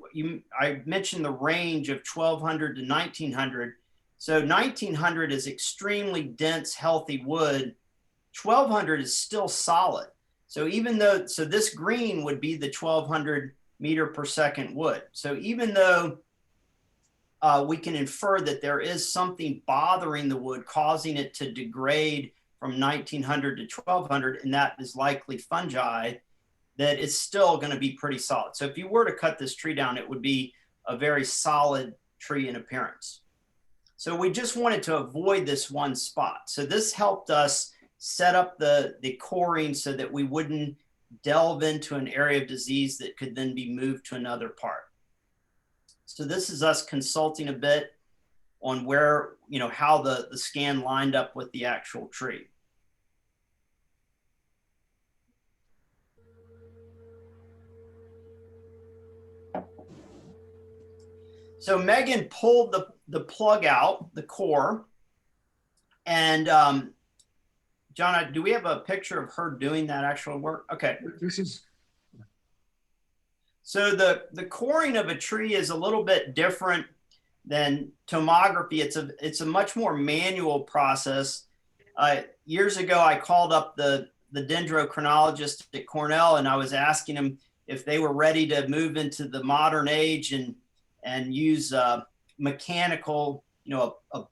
I mentioned the range of 1,200 to 1,900. So 1,900 is extremely dense, healthy wood. 1,200 is still solid. So so this green would be the 1,200 meter per second wood. So even though we can infer that there is something bothering the wood, causing it to degrade from 1,900 to 1,200, and that is likely fungi, that it's still going to be pretty solid. So if you were to cut this tree down, it would be a very solid tree in appearance. So we just wanted to avoid this one spot. So this helped us set up the coring so that we wouldn't delve into an area of disease that could then be moved to another part. So this is us consulting a bit on where, how the scan lined up with the actual tree. So Megan pulled the plug out, the core, and John, do we have a picture of her doing that actual work? Okay. This is, So the coring of a tree is a little bit different than tomography. It's a much more manual process. Years ago, I called up the dendrochronologist at Cornell, and I was asking them if they were ready to move into the modern age and use mechanical, a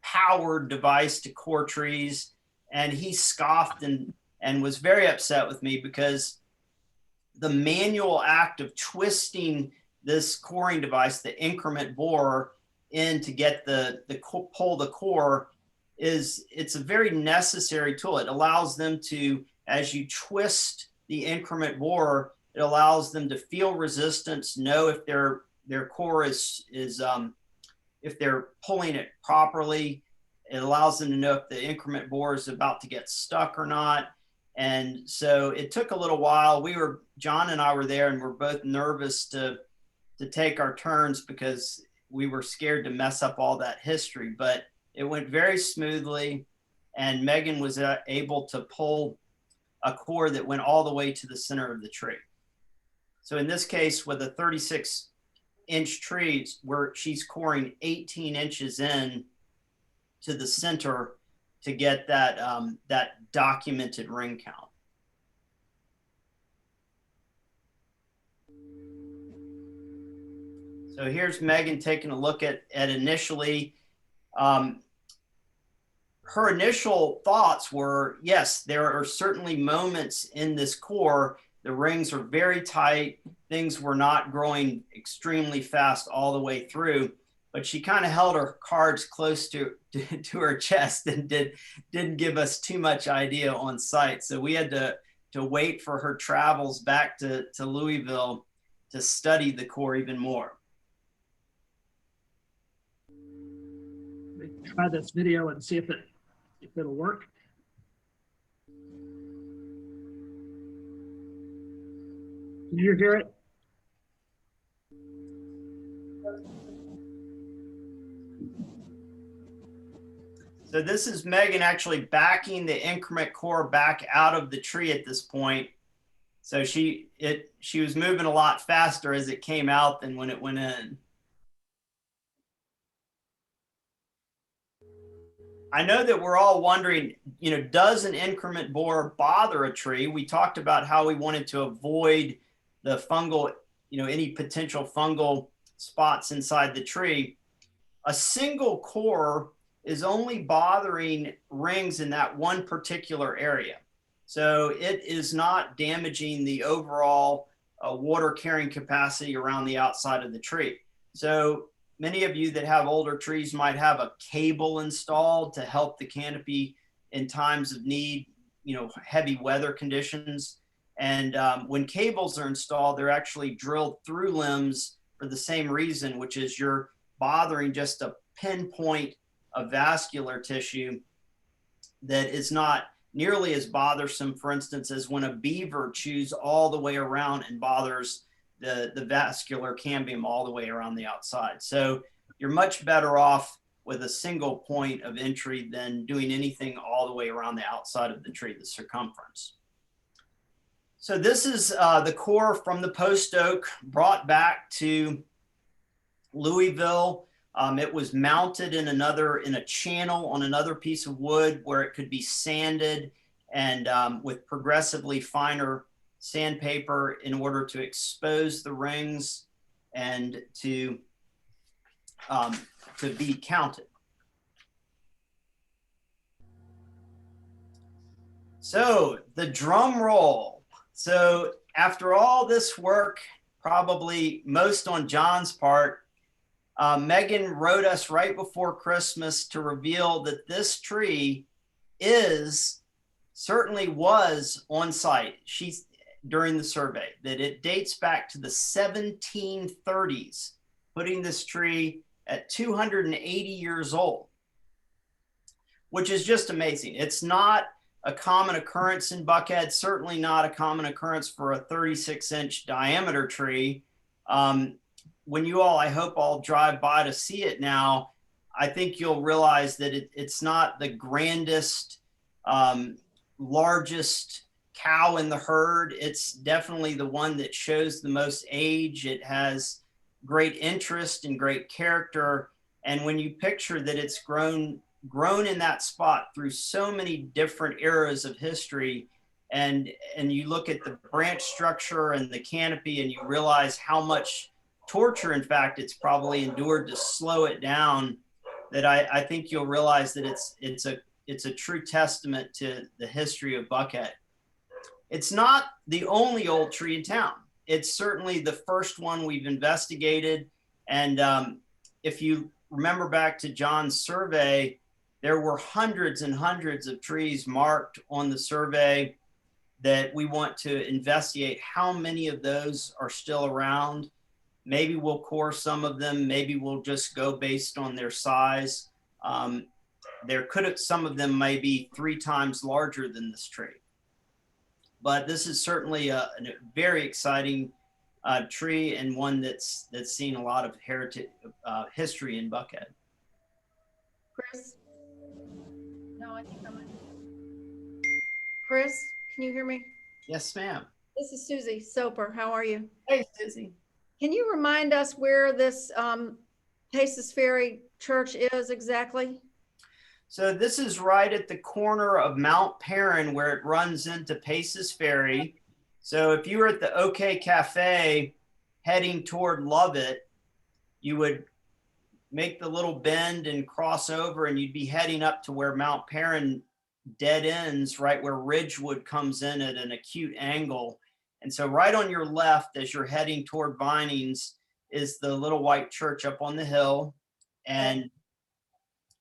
powered device to core trees. And he scoffed and was very upset with me because the manual act of twisting this coring device, the increment borer, in to get pull the core, it's a very necessary tool. It allows them to, as you twist the increment borer, it allows them to feel resistance, know if their core is if they're pulling it properly. It allows them to know if the increment borer is about to get stuck or not. And so it took a little while. John and I were there, and we're both nervous to take our turns because we were scared to mess up all that history, but it went very smoothly. And Megan was able to pull a core that went all the way to the center of the tree. So in this case, with a 36-inch tree, where she's coring 18 inches in to the center to get that documented ring count. So here's Megan taking a look at initially. Her initial thoughts were, yes, there are certainly moments in this core. The rings are very tight. Things were not growing extremely fast all the way through, but she kind of held her cards close to her chest and didn't give us too much idea on site. So we had to wait for her travels back to Louisville to study the core even more. try this video and see if it'll work. Can you hear it? So this is Megan actually backing the increment core back out of the tree at this point. So she was moving a lot faster as it came out than when it went in. I know that we're all wondering, does an increment borer bother a tree? We talked about how we wanted to avoid the fungal, any potential fungal spots inside the tree. A single core is only bothering rings in that one particular area. So it is not damaging the overall water carrying capacity around the outside of the tree. So many of you that have older trees might have a cable installed to help the canopy in times of need, heavy weather conditions. And when cables are installed, they're actually drilled through limbs for the same reason, which is you're bothering just a pinpoint of vascular tissue that is not nearly as bothersome, for instance, as when a beaver chews all the way around and bothers the vascular cambium all the way around the outside. So you're much better off with a single point of entry than doing anything all the way around the outside of the tree, the circumference. So this is the core from the post oak brought back to Louisville. It was mounted in a channel on another piece of wood where it could be sanded and with progressively finer sandpaper in order to expose the rings and to be counted. So the drum roll. So after all this work, probably most on John's part, Megan wrote us right before Christmas to reveal that this tree is certainly was on site. During the survey, that it dates back to the 1730s, putting this tree at 280 years old, which is just amazing. It's not a common occurrence in Buckhead, certainly not a common occurrence for a 36-inch diameter tree. When you all, I hope all drive by to see it now, I think you'll realize that it's not the grandest, largest cow in the herd. It's definitely the one that shows the most age. It has great interest and great character. And when you picture that it's grown in that spot through so many different eras of history, and you look at the branch structure and the canopy, and you realize how much torture, in fact, it's probably endured to slow it down, that I think you'll realize that it's a true testament to the history of Buckhead. It's not the only old tree in town. It's certainly the first one we've investigated. And if you remember back to John's survey, there were hundreds and hundreds of trees marked on the survey that we want to investigate how many of those are still around. Maybe we'll core some of them. Maybe we'll just go based on their size. Some of them may be 3 times larger than this tree. But this is certainly a very exciting tree, and one that's seen a lot of history in Buckhead. Chris? No, I think I'm on. Chris, can you hear me? Yes, ma'am. This is Susie Soper. How are you? Hey, Susie. Can you remind us where this Paces Ferry Church is exactly? So this is right at the corner of Mount Perrin, where it runs into Paces Ferry. So if you were at the OK Cafe heading toward Lovett, you would make the little bend and cross over, and you'd be heading up to where Mount Perrin dead ends, right where Ridgewood comes in at an acute angle. And so right on your left, as you're heading toward Vinings, is the little white church up on the hill. And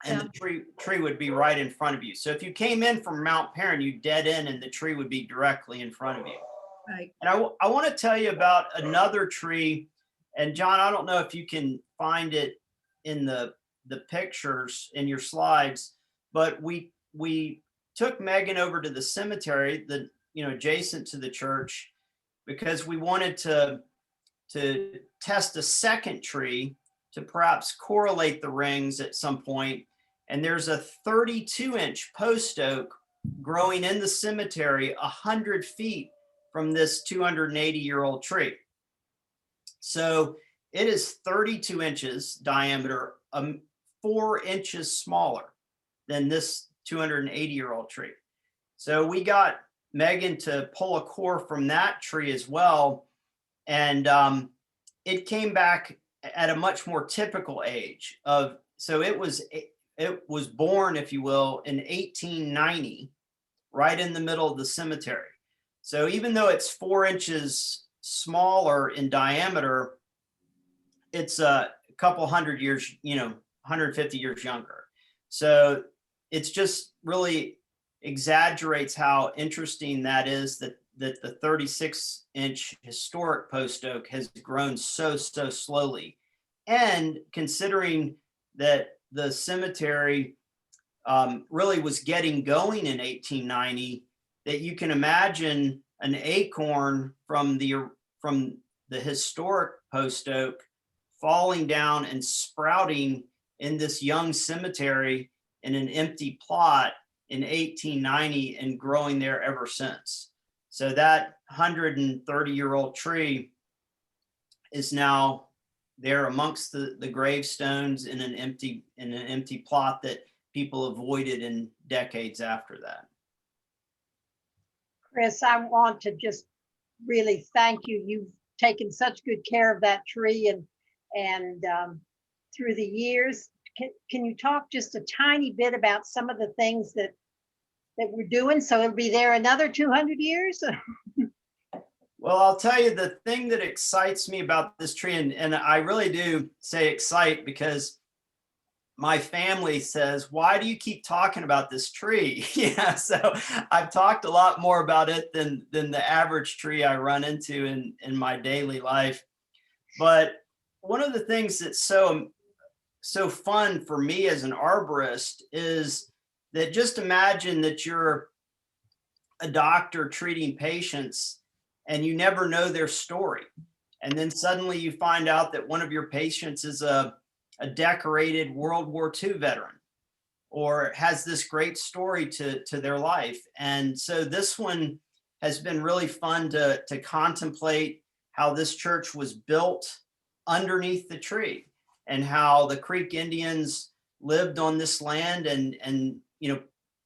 the tree would be right in front of you. So if you came in from Mount Perrin, you dead end, and the tree would be directly in front of you. Right. And I want to tell you about another tree. And John, I don't know if you can find it in the pictures in your slides, but we took Megan over to the cemetery, adjacent to the church, because we wanted to test a second tree to perhaps correlate the rings at some point. And there's a 32-inch post oak growing in the cemetery 100 feet from this 280-year-old tree. So it is 32 inches diameter, 4 inches smaller than this 280-year-old tree. So we got Megan to pull a core from that tree as well. And it came back at a much more typical age so it was born, if you will, in 1890, right in the middle of the cemetery. So even though it's 4 inches smaller in diameter, it's a couple hundred years, 150 years younger. So it's just really exaggerates how interesting that is, that the 36-inch historic post oak has grown so slowly. And considering that the cemetery really was getting going in 1890, that you can imagine an acorn from the historic post oak falling down and sprouting in this young cemetery in an empty plot in 1890 and growing there ever since. So that 130-year-old tree is now there amongst the gravestones in an empty plot that people avoided in decades after that. Chris, I want to just really thank you. You've taken such good care of that tree, and through the years, can you talk just a tiny bit about some of the things that we're doing, so it'll be there another 200 years? Well, I'll tell you, the thing that excites me about this tree, and I really do say excite, because my family says, why do you keep talking about this tree? Yeah, so I've talked a lot more about it than the average tree I run into in my daily life. But one of the things that's so fun for me as an arborist is that just imagine that you're a doctor treating patients and you never know their story. And then suddenly you find out that one of your patients is a decorated World War II veteran or has this great story to their life. And so this one has been really fun to contemplate how this church was built underneath the tree and how the Creek Indians lived on this land. And you know,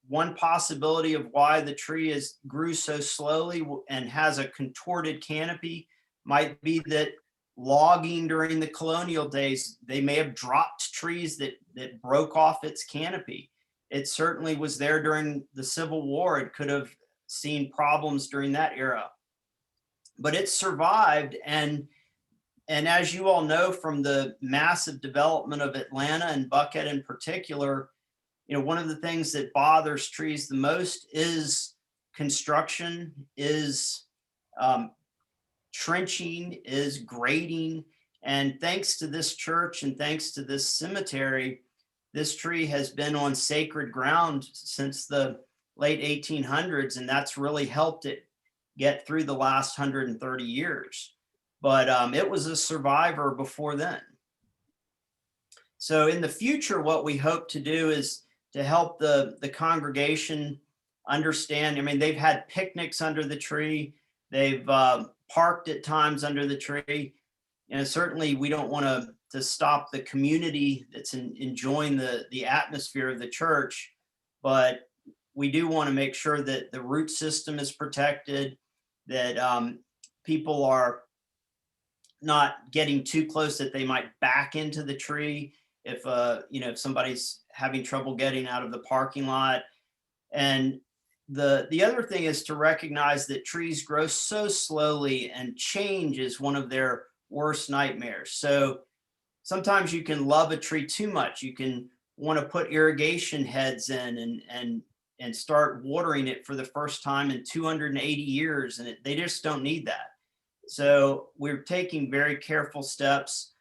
one possibility of why the tree grew so slowly and has a contorted canopy might be that logging during the colonial days, they may have dropped trees that broke off its canopy. It certainly was there during the Civil War. It could have seen problems during that era, but it survived. And as you all know from the massive development of Atlanta and Buckhead in particular, you know, one of the things that bothers trees the most is construction, is trenching, is grading. And thanks to this church and thanks to this cemetery, this tree has been on sacred ground since the late 1800s, and that's really helped it get through the last 130 years. But it was a survivor before then. So in the future, what we hope to do is to help the congregation understand. I mean, they've had picnics under the tree. They've parked at times under the tree. And certainly we don't want to stop the community that's enjoying the atmosphere of the church, but we do want to make sure that the root system is protected, that people are not getting too close, that they might back into the tree if if somebody's having trouble getting out of the parking lot. And the other thing is to recognize that trees grow so slowly and change is one of their worst nightmares. So sometimes you can love a tree too much. You can want to put irrigation heads in and start watering it for the first time in 280 years, and they just don't need that. So we're taking very careful steps.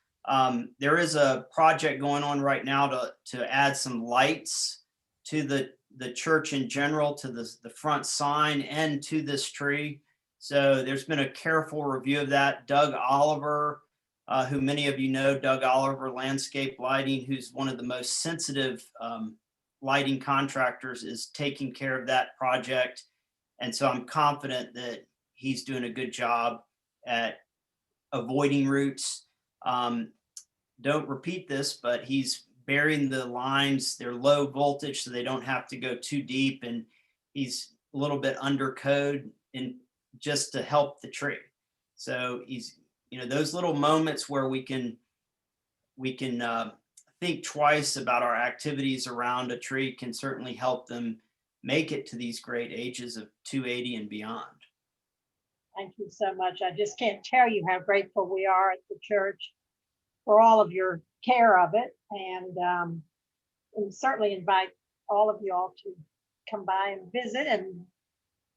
There is a project going on right now to add some lights to the church in general, to the front sign and to this tree. So there's been a careful review of that. Doug Oliver, who many of you know, Doug Oliver Landscape Lighting, who's one of the most sensitive lighting contractors, is taking care of that project. And so I'm confident that he's doing a good job at avoiding roots. Don't repeat this, but he's burying the lines. They're low voltage, so they don't have to go too deep. And he's a little bit under code in just to help the tree. So he's, those little moments where we can think twice about our activities around a tree can certainly help them make it to these great ages of 280 and beyond. Thank you so much. I just can't tell you how grateful we are at the church for all of your care of it, and certainly invite all of you all to come by and visit, and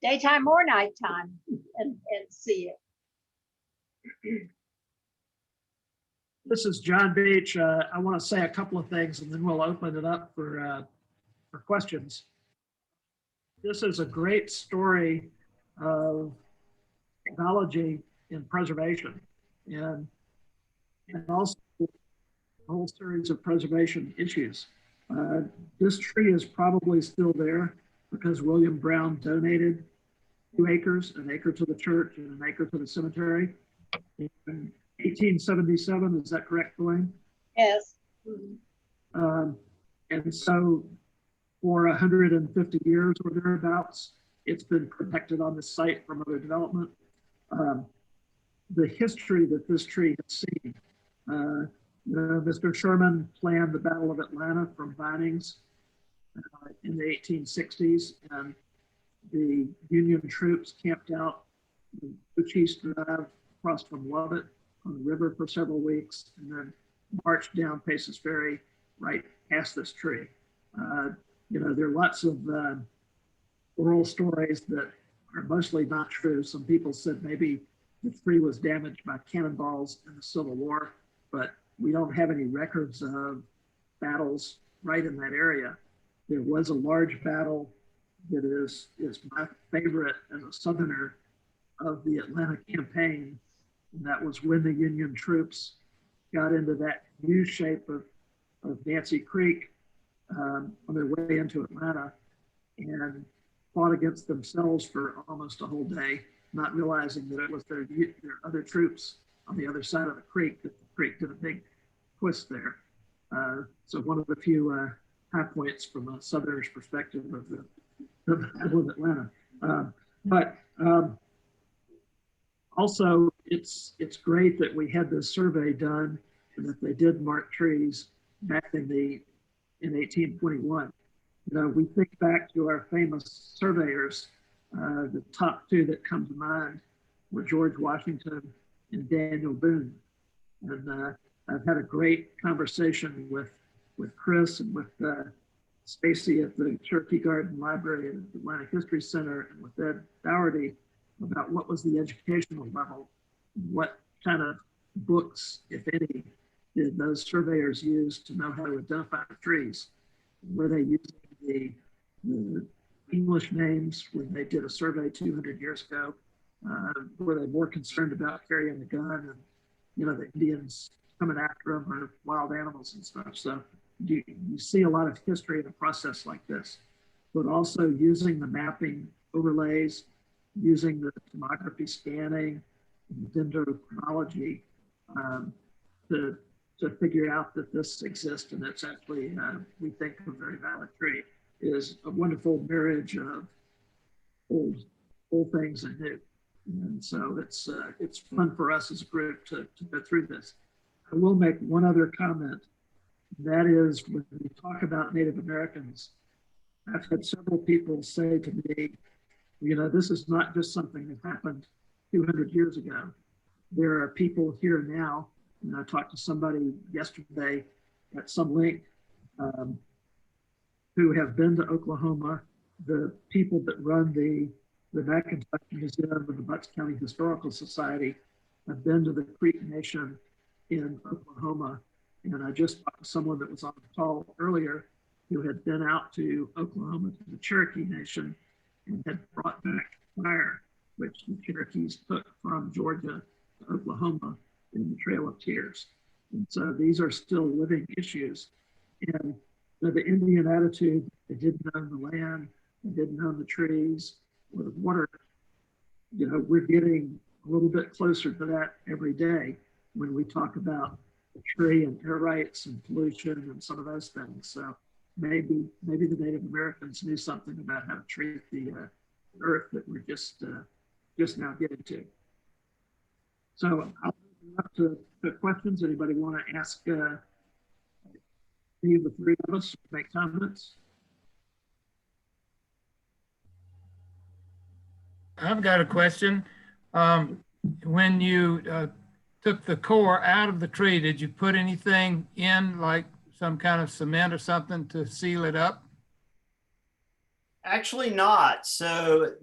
daytime or nighttime, and see it. This is John Beach. I want to say a couple of things, and then we'll open it up for questions. This is a great story of technology in preservation, and also a whole series of preservation issues. This tree is probably still there because William Brown donated 2 acres, an acre to the church and an acre to the cemetery in 1877. Is that correct, Elaine? Yes. And so for 150 years or thereabouts, it's been protected on the site from other development. The history that this tree has seen, Mr. Sherman planned the Battle of Atlanta from Vinings in the 1860s, and the Union troops camped out the Buchy's Drive across from Lubbock on the river for several weeks, and then marched down Paces Ferry right cast this tree. There are lots of oral stories that are mostly not true. Some people said maybe the tree was damaged by cannonballs in the Civil War, but we don't have any records of battles right in that area. There was a large battle that is my favorite as a Southerner of the Atlanta campaign. And that was when the Union troops got into that U shape of Nancy Creek on their way into Atlanta and fought against themselves for almost a whole day, not realizing that it was their other troops on the other side of the creek, that the creek did a big twist there. So one of the few high points from a Southerner's perspective of Atlanta. But also, it's great that we had this survey done and that they did mark trees back in 1821. We think back to our famous surveyors. The top two that come to mind were George Washington and Daniel Boone. And I've had a great conversation with Chris and with Stacy at the Cherokee Garden Library and the Atlanta History Center, and with Ed Dougherty about what was the educational level, what kind of books, if any, did those surveyors use to know how to identify the trees. Were they using the English names when they did a survey 200 years ago? Were they more concerned about carrying the gun and, the Indians coming after them or wild animals and stuff? So you see a lot of history in a process like this, but also using the mapping overlays, using the tomography scanning, and the dendrochronology to figure out that this exists and it's actually, we think, a very valid tree, is a wonderful marriage of old things and new. And so it's fun for us as a group to go through this. I will make one other comment. That is, when we talk about Native Americans, I've had several people say to me, this is not just something that happened 200 years ago. There are people here now, and I talked to somebody yesterday at some link who have been to Oklahoma. The people that run the McIntosh Museum and the Bucks County Historical Society have been to the Creek Nation in Oklahoma. And I just talked to someone that was on the call earlier who had been out to Oklahoma to the Cherokee Nation and had brought back fire, which the Cherokees took from Georgia to Oklahoma in the Trail of Tears. And so these are still living issues. And the Indian attitude, they didn't own the land, they didn't own the trees or the water. We're getting a little bit closer to that every day when we talk about the tree and air rights and pollution and some of those things. So maybe the Native Americans knew something about how to treat the earth that we're just now getting to. So I'll open up to questions. Anybody want to ask any of the three of us, make comments? I've got a question. When you took the core out of the tree, did you put anything in, like some kind of cement or something to seal it up? Actually not. So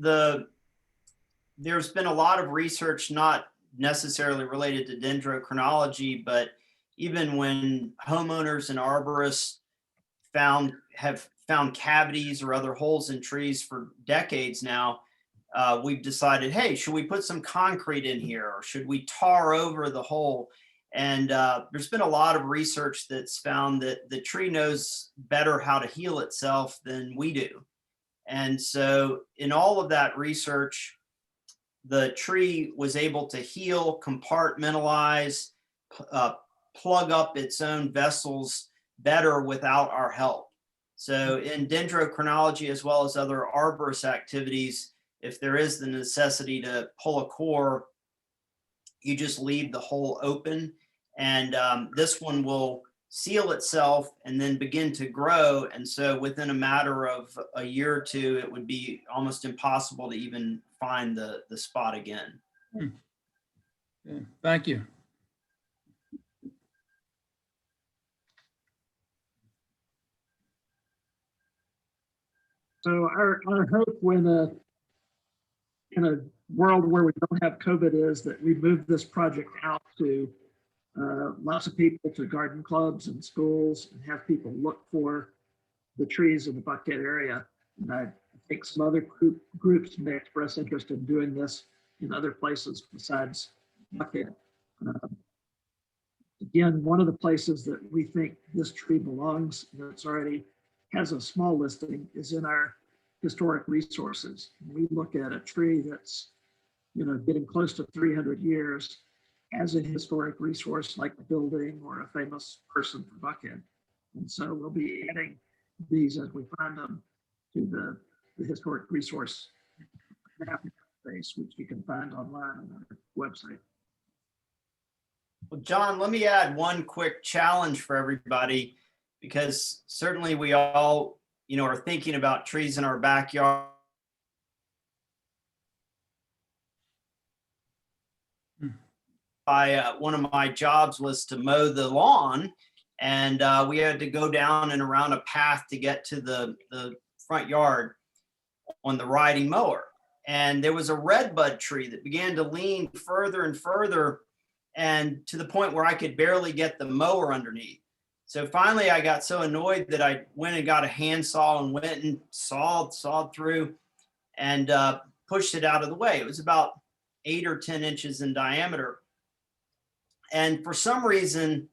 there's been a lot of research, not necessarily related to dendrochronology, but even when homeowners and arborists have found cavities or other holes in trees for decades now, we've decided, hey, should we put some concrete in here or should we tar over the hole? And there's been a lot of research that's found that the tree knows better how to heal itself than we do. And so in all of that research, the tree was able to heal, compartmentalize, plug up its own vessels better without our help. So in dendrochronology, as well as other arborist activities, if there is the necessity to pull a core, you just leave the hole open, and this one will seal itself and then begin to grow. And so within a matter of a year or two, it would be almost impossible to even find the spot again. Yeah, thank you. So our hope when in a world where we don't have COVID is that we move this project out to lots of people, to garden clubs and schools, and have people look for the trees in the Buckhead area. And I think some other groups may express interest in doing this in other places besides Buckhead. Again, one of the places that we think this tree belongs, that's already has a small listing, is in our historic resources. We look at a tree that's, getting close to 300 years as a historic resource, like a building or a famous person for Buckhead. And so we'll be adding these as we find them to the historic resource map base, which you can find online on our website. Well, John, let me add one quick challenge for everybody, because certainly we all, are thinking about trees in our backyard. One of my jobs was to mow the lawn, and we had to go down and around a path to get to the front yard on the riding mower. And there was a redbud tree that began to lean further and further, and to the point where I could barely get the mower underneath. So finally I got so annoyed that I went and got a handsaw and went and sawed through and pushed it out of the way. It was about 8 or 10 inches in diameter. And for some reason,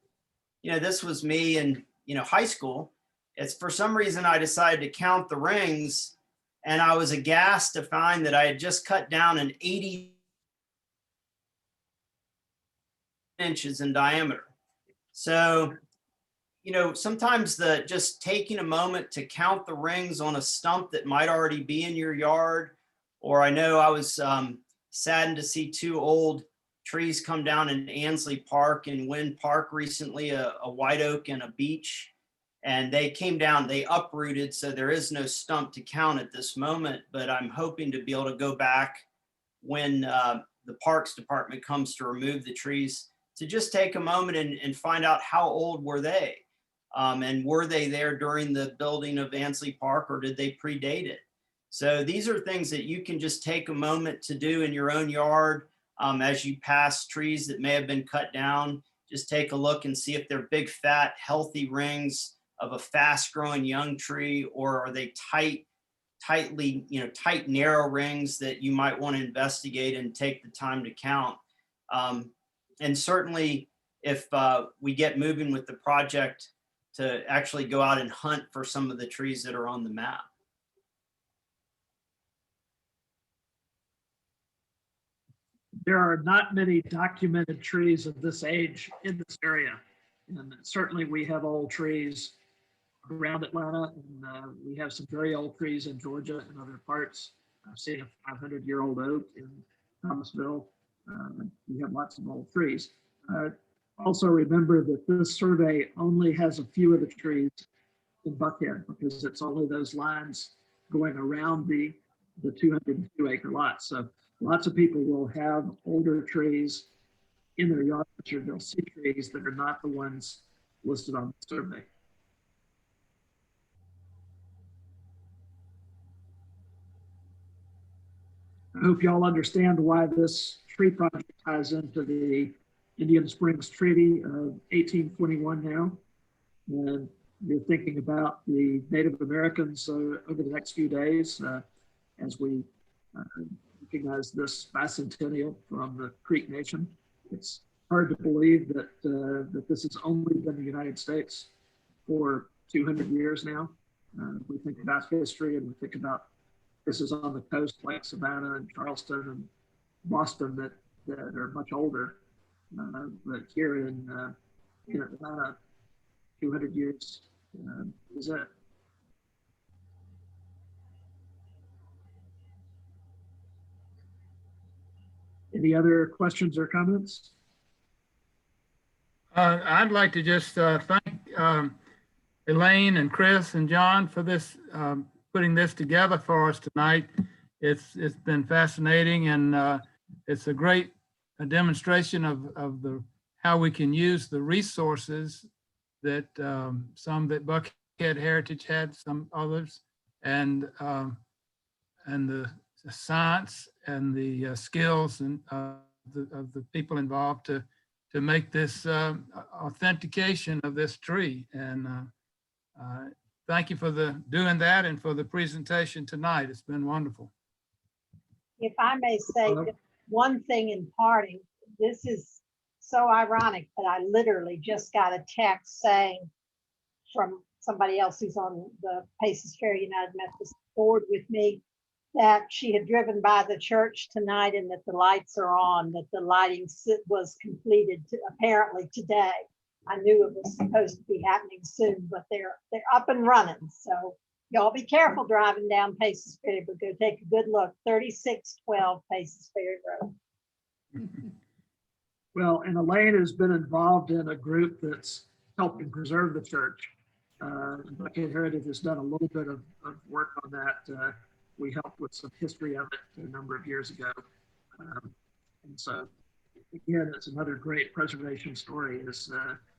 this was me in, high school. It's for some reason I decided to count the rings, and I was aghast to find that I had just cut down an 80 inches in diameter. So, sometimes just taking a moment to count the rings on a stump that might already be in your yard, or I know I was saddened to see 2 old trees come down in Ansley Park and Wynn Park recently, a white oak and a beech, and they came down, they uprooted, so there is no stump to count at this moment, but I'm hoping to be able to go back when the Parks Department comes to remove the trees, to just take a moment and find out how old were they, and were they there during the building of Ansley Park, or did they predate it? So these are things that you can just take a moment to do in your own yard. As you pass trees that may have been cut down, just take a look and see if they're big, fat, healthy rings of a fast growing young tree, or are they tight, narrow rings that you might want to investigate and take the time to count. And certainly if we get moving with the project, to actually go out and hunt for some of the trees that are on the map. There are not many documented trees of this age in this area. And certainly we have old trees around Atlanta, and we have some very old trees in Georgia and other parts. I've seen a 500-year-old oak in Thomasville. We have lots of old trees. Also remember that this survey only has a few of the trees in Buckhead, because it's only those lines going around the 202 acre lot. So lots of people will have older trees in their yard, but they'll see trees that are not the ones listed on the survey. I hope y'all understand why this tree project ties into the Indian Springs Treaty of 1821 now. And we're thinking about the Native Americans over the next few days as we recognize this bicentennial from the Creek Nation. It's hard to believe that that this has only been the United States for 200 years now. We think about history, and we think about places on the coast like Savannah and Charleston and Boston that are much older. But here in Atlanta, 200 years is it. Any other questions or comments? I'd like to just thank Elaine and Chris and John for this, putting this together for us tonight. It's been fascinating, and it's a great demonstration of how we can use the resources that some that Buckhead Heritage had, some others, and the science and the skills and of the people involved to make this authentication of this tree. And thank you for doing that and for the presentation tonight. It's been wonderful. If I may say just one thing in parting, this is so ironic, but I literally just got a text saying from somebody else who's on the Paces Ferry United Methodist board with me that she had driven by the church tonight and that the lights are on, that the lighting was completed apparently today. I knew it was supposed to be happening soon, but they're up and running. So y'all be careful driving down Paces Ferry, but go take a good look. 3612 Paces Ferry Road. Well, and Elaine has been involved in a group that's helping preserve the church. Buckhead Heritage has done a little bit of work on that. We helped with some history of it a number of years ago. And so, again, it's another great preservation story, is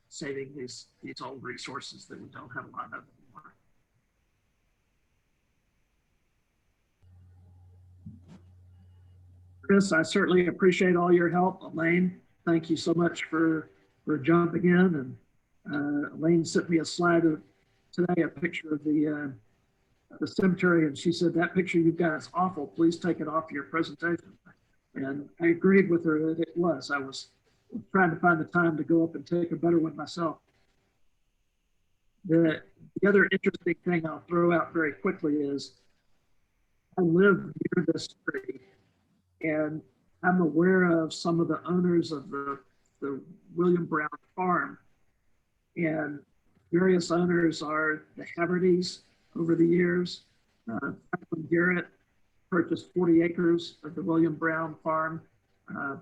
saving these old resources that we don't have a lot of anymore. Chris, I certainly appreciate all your help. Elaine, thank you so much for jumping in. And Elaine sent me a slide of today, a picture of the cemetery, and she said, that picture you've got is awful. Please take it off your presentation. And I agreed with her that it was. I was trying to find the time to go up and take a better one myself. The other interesting thing I'll throw out very quickly is I live near this tree, and I'm aware of some of the owners of the William Brown farm, and various owners are the Haverdys over the years. Franklin Garrett purchased 40 acres of the William Brown farm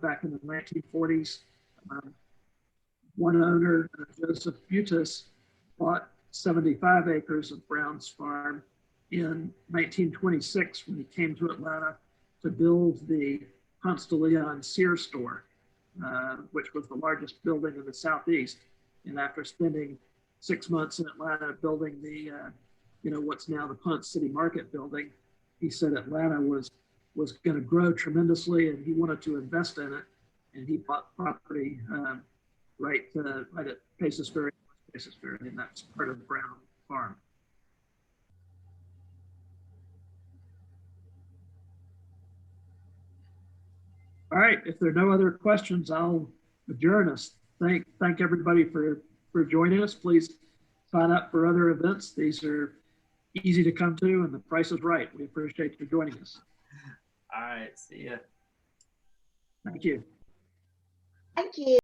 back in the 1940s. One owner, Joseph Butis, bought 75 acres of Brown's farm in 1926 when he came to Atlanta to build the Ponce de Leon Sears store, which was the largest building in the Southeast. And after spending 6 months in Atlanta building the, what's now the Ponce City Market building, he said Atlanta was going to grow tremendously and he wanted to invest in it. And he bought property right at Paces Ferry, and that's part of the Brown farm. All right, if there are no other questions, I'll adjourn us. Thank everybody for joining us. Please sign up for other events. These are easy to come to and the price is right. We appreciate you joining us. All right, see ya. Thank you. Thank you.